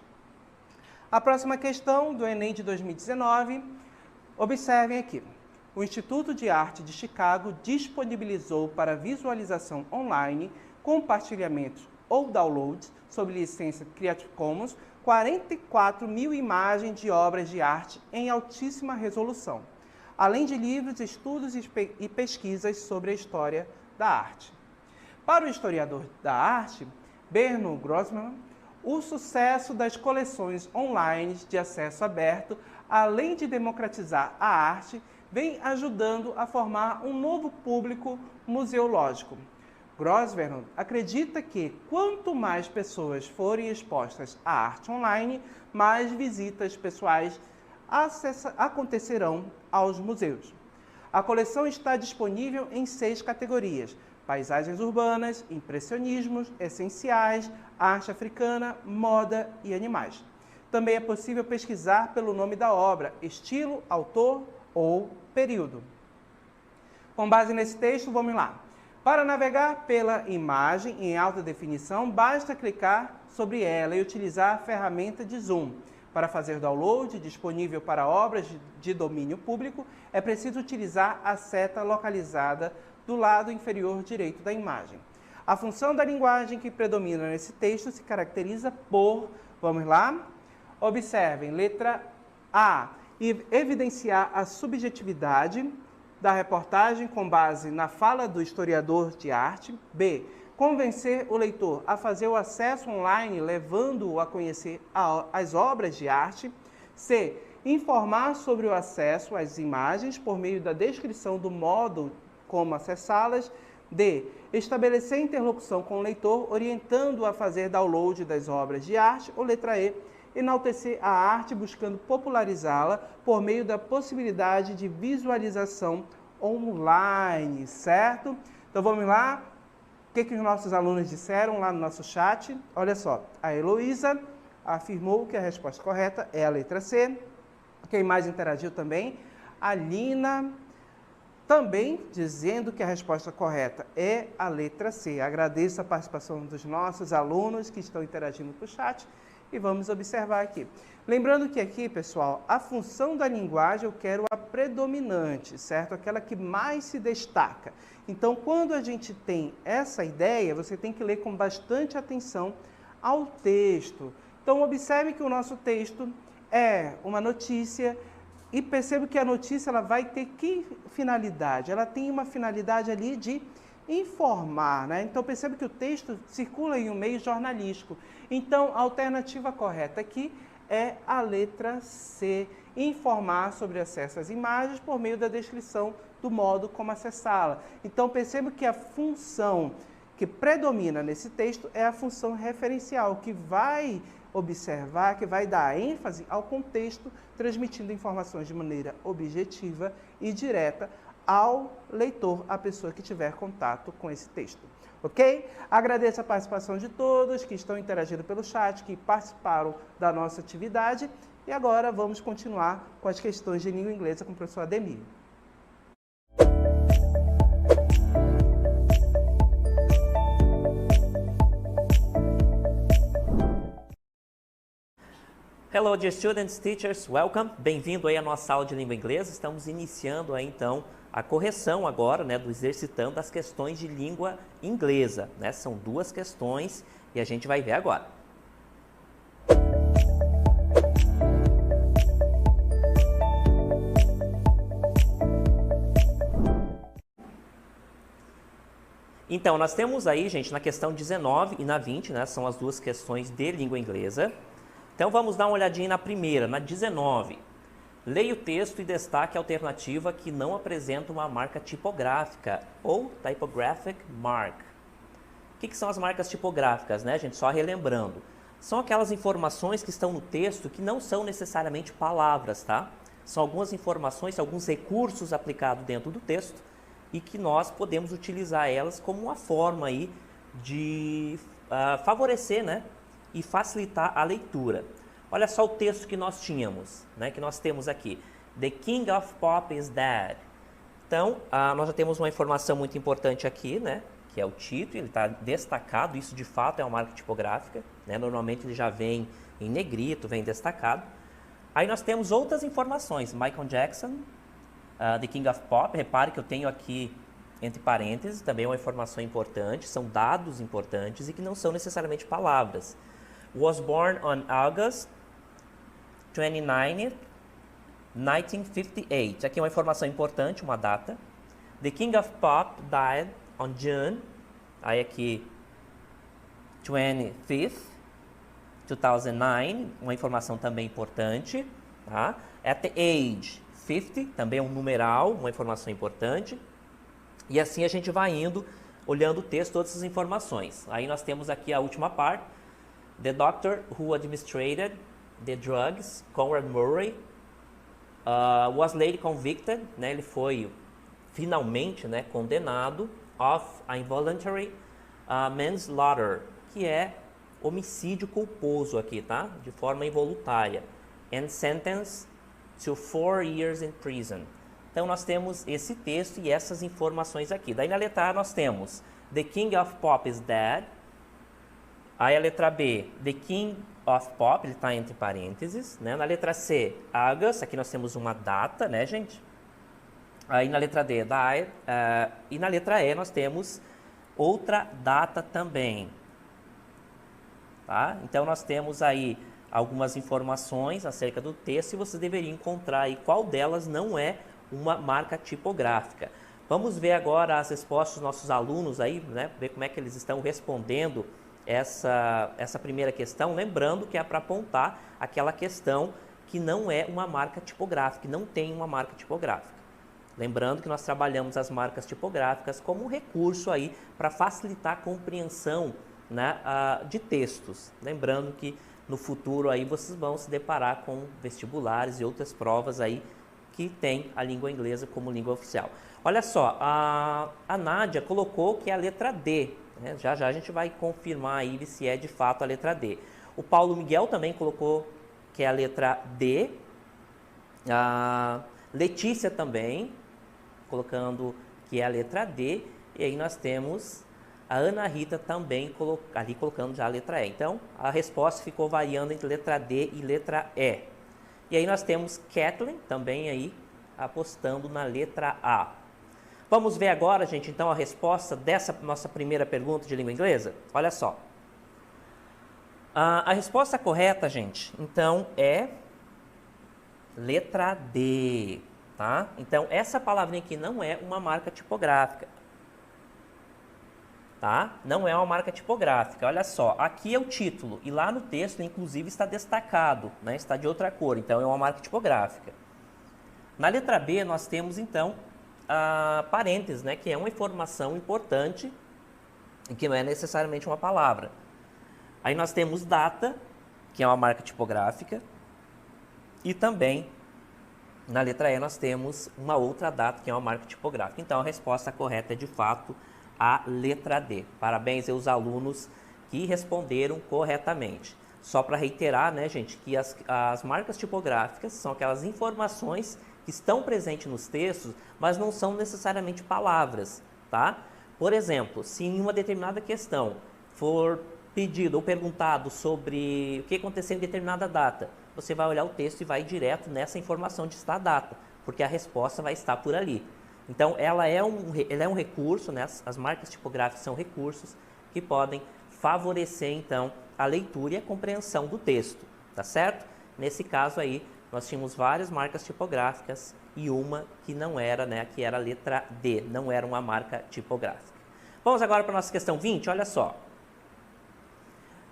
S4: A próxima questão do Enem de 2019, observem aqui. O Instituto de Arte de Chicago disponibilizou para visualização online, compartilhamentos ou downloads sob licença Creative Commons 44 mil imagens de obras de arte em altíssima resolução, além de livros, estudos e pesquisas sobre a história da arte. Para o historiador da arte, Bernard Grossman, o sucesso das coleções online de acesso aberto, além de democratizar a arte, vem ajudando a formar um novo público museológico. Grossman acredita que quanto mais pessoas forem expostas à arte online, mais visitas pessoais acontecerão aos museus. A coleção está disponível em 6 categorias: paisagens urbanas, impressionismos, essenciais, arte africana, moda e animais. Também é possível pesquisar pelo nome da obra, estilo, autor ou período. Com base nesse texto, vamos lá. Para navegar pela imagem em alta definição, basta clicar sobre ela e utilizar a ferramenta de zoom. Para fazer download, disponível para obras de domínio público, é preciso utilizar a seta localizada do lado inferior direito da imagem. A função da linguagem que predomina nesse texto se caracteriza por, vamos lá, observem, letra A, evidenciar a subjetividade da reportagem com base na fala do historiador de arte. B, convencer o leitor a fazer o acesso online, levando-o a conhecer as obras de arte. C, informar sobre o acesso às imagens por meio da descrição do modo como acessá-las. D, estabelecer interlocução com o leitor, orientando-o a fazer download das obras de arte. Ou letra E, enaltecer a arte, buscando popularizá-la por meio da possibilidade de visualização online, certo? Então vamos lá. O que os nossos alunos disseram lá no nosso chat? Olha só, a Heloísa afirmou que a resposta correta é a letra C. Quem mais interagiu também? A Lina também dizendo que a resposta correta é a letra C. Agradeço a participação dos nossos alunos que estão interagindo com o chat e vamos observar aqui. Lembrando que aqui, pessoal, a função da linguagem eu quero a predominante, certo? Aquela que mais se destaca. Então, quando a gente tem essa ideia, você tem que ler com bastante atenção ao texto. Então, observe que o nosso texto é uma notícia e perceba que a notícia ela vai ter que finalidade? Ela tem uma finalidade ali de informar, né? Então, perceba que o texto circula em um meio jornalístico. Então, a alternativa correta aqui é a letra C, informar sobre acesso às imagens por meio da descrição do modo como acessá-la. Então, perceba que a função que predomina nesse texto é a função referencial, que vai observar, que vai dar ênfase ao contexto, transmitindo informações de maneira objetiva e direta ao leitor, a pessoa que tiver contato com esse texto. Ok? Agradeço a participação de todos que estão interagindo pelo chat, que participaram da nossa atividade. E agora vamos continuar com as questões de língua inglesa com o professor Ademir.
S5: Hello, dear students, teachers, welcome. Bem-vindo aí à nossa aula de língua inglesa. Estamos iniciando aí, então, a correção agora, né, do exercitando as questões de língua inglesa, né? São 2 questões e a gente vai ver agora. Então, nós temos aí, gente, na questão 19 e na 20, né, são as duas questões de língua inglesa. Então, vamos dar uma olhadinha na primeira, na 19. Leia o texto e destaque a alternativa que não apresenta uma marca tipográfica, ou typographic mark. O que são as marcas tipográficas, né, gente? Só relembrando. São aquelas informações que estão no texto que não são necessariamente palavras, tá? São algumas informações, alguns recursos aplicados dentro do texto e que nós podemos utilizar elas como uma forma aí de favorecer, né, e facilitar a leitura. Olha só o texto que nós tínhamos, né, que nós temos aqui. The King of Pop is dead. Então, nós já temos uma informação muito importante aqui, né, que é o título, ele está destacado, isso de fato é uma marca tipográfica, né, normalmente ele já vem em negrito, vem destacado. Aí nós temos outras informações, Michael Jackson, The King of Pop, repare que eu tenho aqui entre parênteses, também é uma informação importante, são dados importantes e que não são necessariamente palavras. Was born on August 29, 1958. Aqui é uma informação importante, uma data. The King of Pop died on June, aí aqui 25th, 2009, uma informação também importante. Tá? At the age 50, também é um numeral, uma informação importante. E assim a gente vai indo, olhando o texto, todas essas informações. Aí nós temos aqui a última parte. The doctor who administered the drugs, Conrad Murray, was later convicted, né, ele foi finalmente, né, condenado, of involuntary manslaughter, que é homicídio culposo aqui, tá? De forma involuntária. And sentenced to 4 years in prison. Então nós temos esse texto e essas informações aqui. Daí na letra A nós temos The King of Pop is dead. Aí a letra B, The King of Pop, ele está entre parênteses, né? Na letra C, August, aqui nós temos uma data, né, gente? Aí na letra D, died, e na letra E nós temos outra data também. Tá? Então nós temos aí algumas informações acerca do texto e você deveria encontrar aí qual delas não é uma marca tipográfica. Vamos ver agora as respostas dos nossos alunos aí, né? Ver como é que eles estão respondendo essa primeira questão, lembrando que é para apontar aquela questão que não é uma marca tipográfica, que não tem uma marca tipográfica. Lembrando que nós trabalhamos as marcas tipográficas como um recurso aí para facilitar a compreensão, né, de textos. Lembrando que no futuro aí vocês vão se deparar com vestibulares e outras provas aí que tem a língua inglesa como língua oficial. Olha só, a Nádia colocou que é a letra D. Né? Já já a gente vai confirmar aí se é de fato a letra D. O Paulo Miguel também colocou que é a letra D. A Letícia também colocando que é a letra D. E aí nós temos a Ana Rita também ali colocando já a letra E. Então, a resposta ficou variando entre letra D e letra E. E aí nós temos Kathleen também aí apostando na letra A. Vamos ver agora, gente, então a resposta dessa nossa primeira pergunta de língua inglesa? Olha só. A resposta correta, gente, então é letra D, tá? Então, essa palavrinha aqui não é uma marca tipográfica. Tá? Não é uma marca tipográfica. Olha só, aqui é o título e lá no texto, inclusive, está destacado, né? Está de outra cor, então é uma marca tipográfica. Na letra B, nós temos, então, parênteses, né? Que é uma informação importante e que não é necessariamente uma palavra. Aí nós temos data, que é uma marca tipográfica, e também, na letra E, nós temos uma outra data, que é uma marca tipográfica. Então, a resposta correta é, de fato, a letra D. Parabéns aos alunos que responderam corretamente. Só para reiterar, né, gente, que as marcas tipográficas são aquelas informações que estão presentes nos textos, mas não são necessariamente palavras, tá? Por exemplo, se em uma determinada questão for pedido ou perguntado sobre o que aconteceu em determinada data, você vai olhar o texto e vai direto nessa informação de estar a data, porque a resposta vai estar por ali. Então, ela é um recurso, né? As marcas tipográficas são recursos que podem favorecer, então, a leitura e a compreensão do texto, tá certo? Nesse caso aí, nós tínhamos várias marcas tipográficas e uma que não era, né? Que era a letra D, não era uma marca tipográfica. Vamos agora para a nossa questão 20, olha só.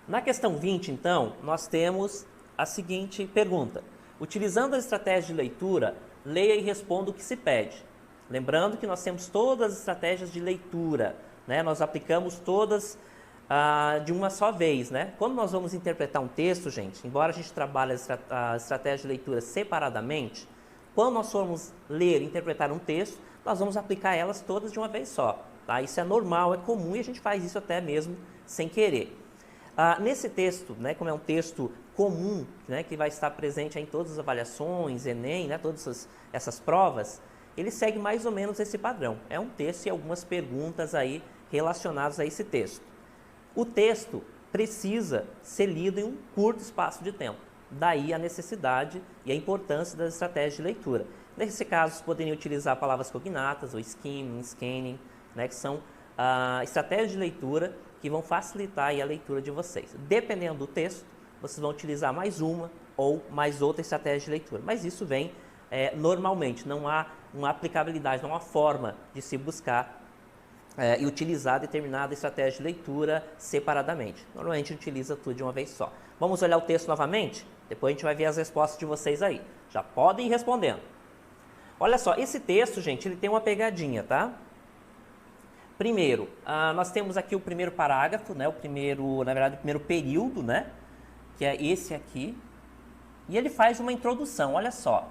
S5: Na questão 20, então, nós temos a seguinte pergunta. Utilizando a estratégia de leitura, leia e responda o que se pede. Lembrando que nós temos todas as estratégias de leitura, né? Nós aplicamos todas de uma só vez, né? Quando nós vamos interpretar um texto, gente, embora a gente trabalhe a estratégia de leitura separadamente, quando nós formos ler e interpretar um texto, nós vamos aplicar elas todas de uma vez só. Tá? Isso é normal, é comum e a gente faz isso até mesmo sem querer. Nesse texto, né, como é um texto comum, né, que vai estar presente em todas as avaliações, Enem, né, todas essas provas, ele segue mais ou menos esse padrão. É um texto e algumas perguntas aí relacionadas a esse texto. O texto precisa ser lido em um curto espaço de tempo. Daí a necessidade e a importância das estratégias de leitura. Nesse caso, poderiam utilizar palavras cognatas, ou skimming, scanning, né, que são estratégias de leitura que vão facilitar aí a leitura de vocês. Dependendo do texto, vocês vão utilizar mais uma ou mais outra estratégia de leitura. Mas isso vem normalmente, não há uma aplicabilidade, não há uma forma de se buscar e utilizar determinada estratégia de leitura separadamente. Normalmente a gente utiliza tudo de uma vez só. Vamos olhar o texto novamente? Depois a gente vai ver as respostas de vocês aí. Já podem ir respondendo. Olha só, esse texto, gente, ele tem uma pegadinha, tá? Primeiro, nós temos aqui o primeiro parágrafo, né? O primeiro período, né? Que é esse aqui. E ele faz uma introdução, olha só.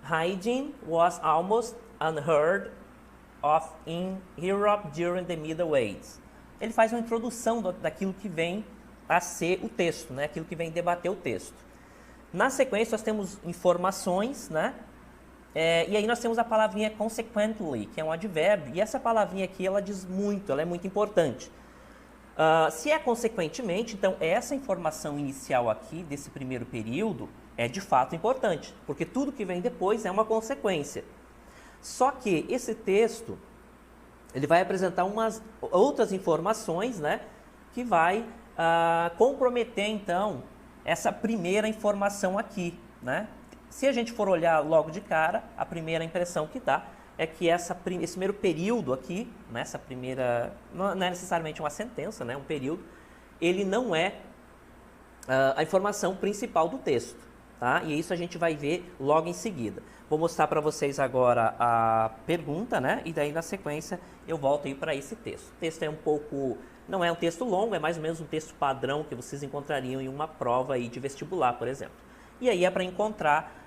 S5: Hygiene was almost unheard of in Europe during the Middle Ages. Ele faz uma introdução daquilo que vem a ser o texto, né? Aquilo que vem debater o texto. Na sequência, nós temos informações, né? E aí nós temos a palavrinha consequently, que é um advérbio, e essa palavrinha aqui, ela diz muito, ela é muito importante. Se é consequentemente, então essa informação inicial aqui, desse primeiro período, é de fato importante, porque tudo que vem depois é uma consequência. Só que esse texto, ele vai apresentar umas outras informações, né, que vai comprometer, então, essa primeira informação aqui, né? Se a gente for olhar logo de cara, a primeira impressão que dá é que esse primeiro período aqui, né, não é necessariamente uma sentença, né, um período, ele não é a informação principal do texto, tá? E isso a gente vai ver logo em seguida. Vou mostrar para vocês agora a pergunta, né, e daí na sequência eu volto aí para esse texto. O texto é não é um texto longo, é mais ou menos um texto padrão que vocês encontrariam em uma prova aí de vestibular, por exemplo. E aí é para encontrar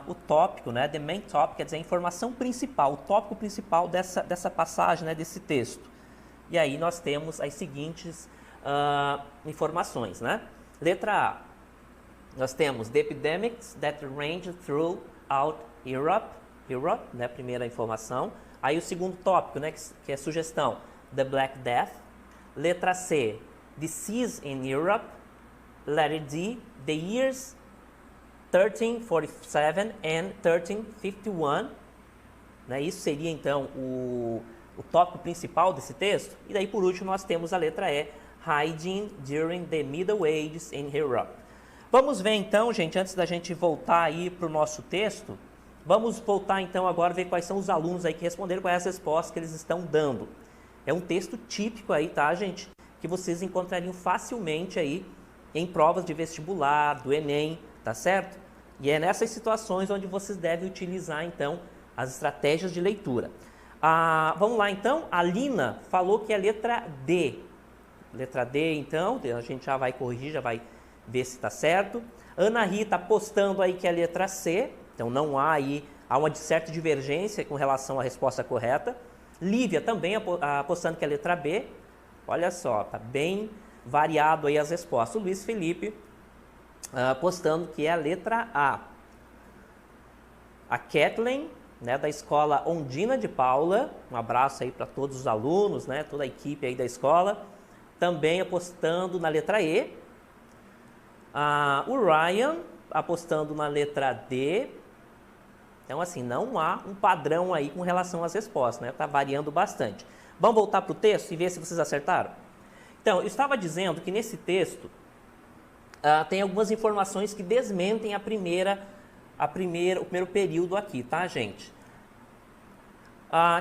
S5: o tópico, né, the main topic, quer dizer, a informação principal, o tópico principal dessa passagem, né, desse texto. E aí nós temos as seguintes informações, né? Letra A, nós temos the epidemics that range throughout Europe, né, primeira informação. Aí o segundo tópico, né, que é sugestão, the Black Death. Letra C, disease in Europe. Letter D, the years 1347 and 1351, né? Isso seria então o tópico principal desse texto. E daí por último nós temos a letra E, hygiene during the Middle Ages in Europe. Vamos ver então, gente, antes da gente voltar aí para o nosso texto, vamos voltar então agora ver quais são os alunos aí que responderam, quais as respostas que eles estão dando. É um texto típico aí, tá, gente? Que vocês encontrariam facilmente aí em provas de vestibular, do Enem, tá certo? E é nessas situações onde vocês devem utilizar, então, as estratégias de leitura. Vamos lá, então. A Lina falou que é a letra D. Letra D, então, a gente já vai corrigir, já vai ver se está certo. Ana Rita apostando aí que é a letra C. Então, não há aí, há uma certa divergência com relação à resposta correta. Lívia também apostando que é a letra B. Olha só, tá bem variado aí as respostas. O Luiz Felipe apostando que é a letra A. A Kathleen, né, da escola Ondina de Paula, um abraço aí para todos os alunos, né, toda a equipe aí da escola, também apostando na letra E. O Ryan apostando na letra D. Então, assim, não há um padrão aí com relação às respostas, né? Está variando bastante. Vamos voltar para o texto e ver se vocês acertaram? Então, eu estava dizendo que nesse texto tem algumas informações que desmentem o primeiro período aqui, tá, gente?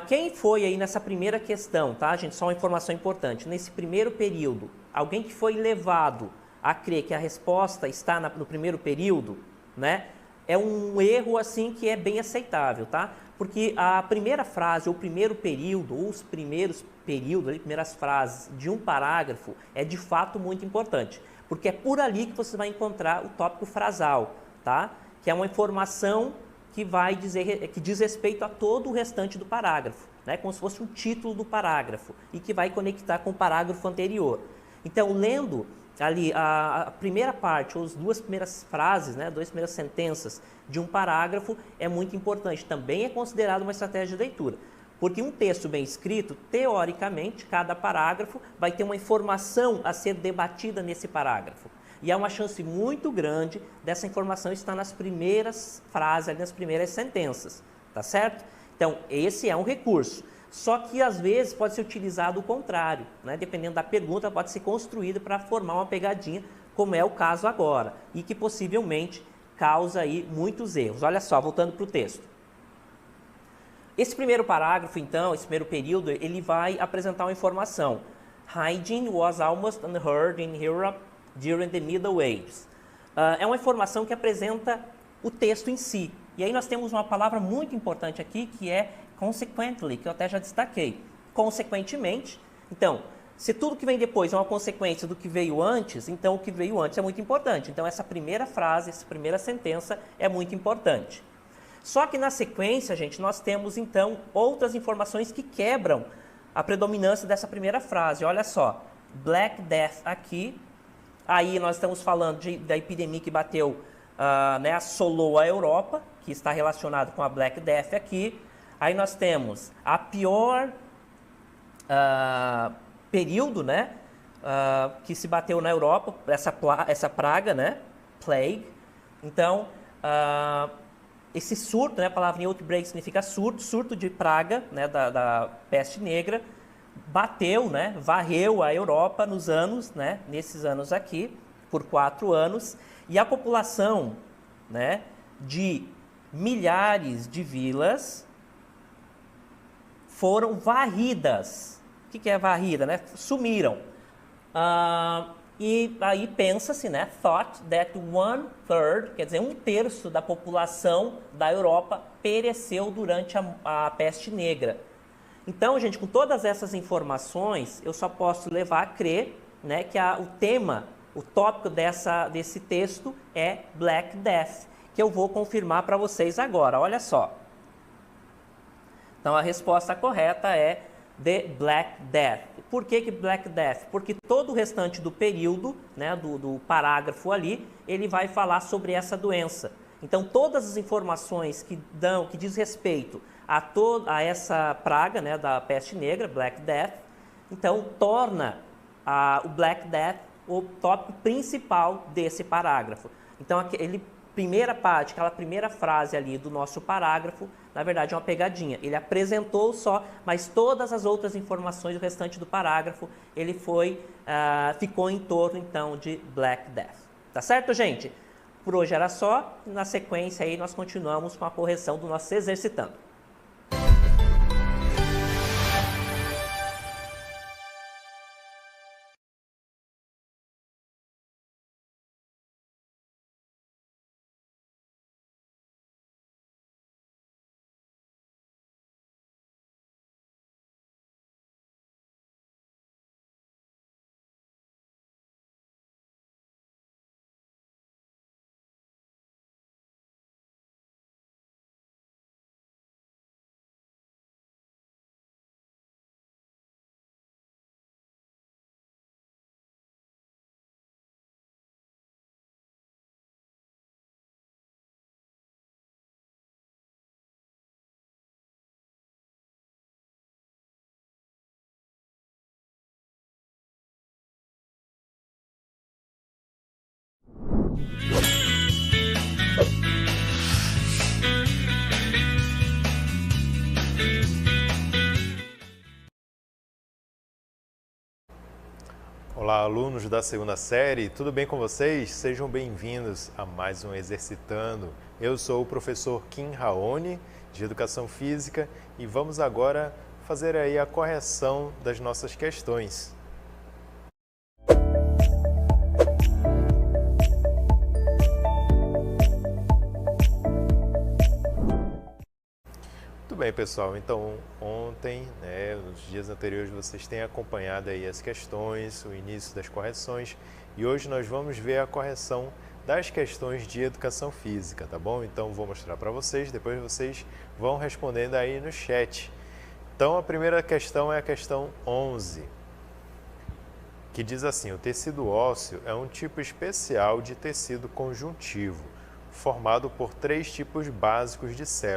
S5: Quem foi aí nessa primeira questão, tá, gente? Só uma informação importante. Nesse primeiro período, alguém que foi levado a crer que a resposta está no primeiro período, né? É um erro assim que é bem aceitável, tá? Porque a primeira frase, ou o primeiro período, ou os primeiros períodos, as primeiras frases de um parágrafo é de fato muito importante. Porque é por ali que você vai encontrar o tópico frasal, tá? Que é uma informação que vai dizer, que diz respeito a todo o restante do parágrafo, né? Como se fosse um título do parágrafo e que vai conectar com o parágrafo anterior. Então, lendo ali a primeira parte, ou as duas primeiras frases, né, duas primeiras sentenças de um parágrafo é muito importante. Também é considerado uma estratégia de leitura. Porque um texto bem escrito, teoricamente, cada parágrafo vai ter uma informação a ser debatida nesse parágrafo. E há uma chance muito grande dessa informação estar nas primeiras frases, ali nas primeiras sentenças, tá certo? Então, esse é um recurso. Só que, às vezes, pode ser utilizado o contrário, né? Dependendo da pergunta, pode ser construído para formar uma pegadinha, como é o caso agora, e que possivelmente causa aí muitos erros. Olha só, voltando para o texto. Esse primeiro parágrafo, então, esse primeiro período, ele vai apresentar uma informação. Hygiene was almost unheard in Europe during the Middle Ages. É uma informação que apresenta o texto em si. E aí nós temos uma palavra muito importante aqui, que é consequently, que eu até já destaquei. Consequentemente, então, se tudo que vem depois é uma consequência do que veio antes, então o que veio antes é muito importante. Então essa primeira frase, essa primeira sentença é muito importante. Só que na sequência, gente, nós temos então outras informações que quebram a predominância dessa primeira frase. Olha só, Black Death aqui, aí nós estamos falando da epidemia que bateu, né, assolou a Europa, que está relacionado com a Black Death aqui. Aí nós temos a pior período, né, que se bateu na Europa, essa praga, né, plague. Então, esse surto, né, a palavra outbreak significa surto de praga, né, da peste negra, bateu, né, varreu a Europa nos anos, né, nesses anos aqui, por 4 anos, e a população, né, de milhares de vilas foram varridas. O que é varrida, né? Sumiram. E aí pensa-se, né? Thought that 1/3, quer dizer, 1/3 da população da Europa pereceu durante a peste negra. Então, gente, com todas essas informações, eu só posso levar a crer, né, que o tema, o tópico desse texto é Black Death, que eu vou confirmar para vocês agora. Olha só. Então, a resposta correta é The Black Death. Por que Black Death? Porque todo o restante do período, né, do parágrafo ali, ele vai falar sobre essa doença. Então, todas as informações que diz respeito a essa praga, né, da peste negra, Black Death, então torna o Black Death o tópico principal desse parágrafo. Então, primeira parte, aquela primeira frase ali do nosso parágrafo, na verdade é uma pegadinha. Ele apresentou só, mas todas as outras informações do restante do parágrafo, ele ficou em torno então de Black Death. Tá certo, gente? Por hoje era só. Na sequência aí nós continuamos com a correção do nosso exercitando.
S2: Olá, alunos da segunda série, tudo bem com vocês? Sejam bem-vindos a mais um Exercitando. Eu sou o professor Kim Raoni, de Educação Física, e vamos agora fazer aí a correção das nossas questões. Muito bem, pessoal. Então, ontem, nos dias anteriores, vocês têm acompanhado aí as questões, o início das correções, e hoje nós vamos ver a correção das questões de educação física, tá bom? Então, vou mostrar para vocês, depois vocês vão respondendo aí no chat. Então, a primeira questão é a questão 11, que diz assim: o tecido ósseo é um tipo especial de tecido conjuntivo, formado por 3 tipos básicos de células.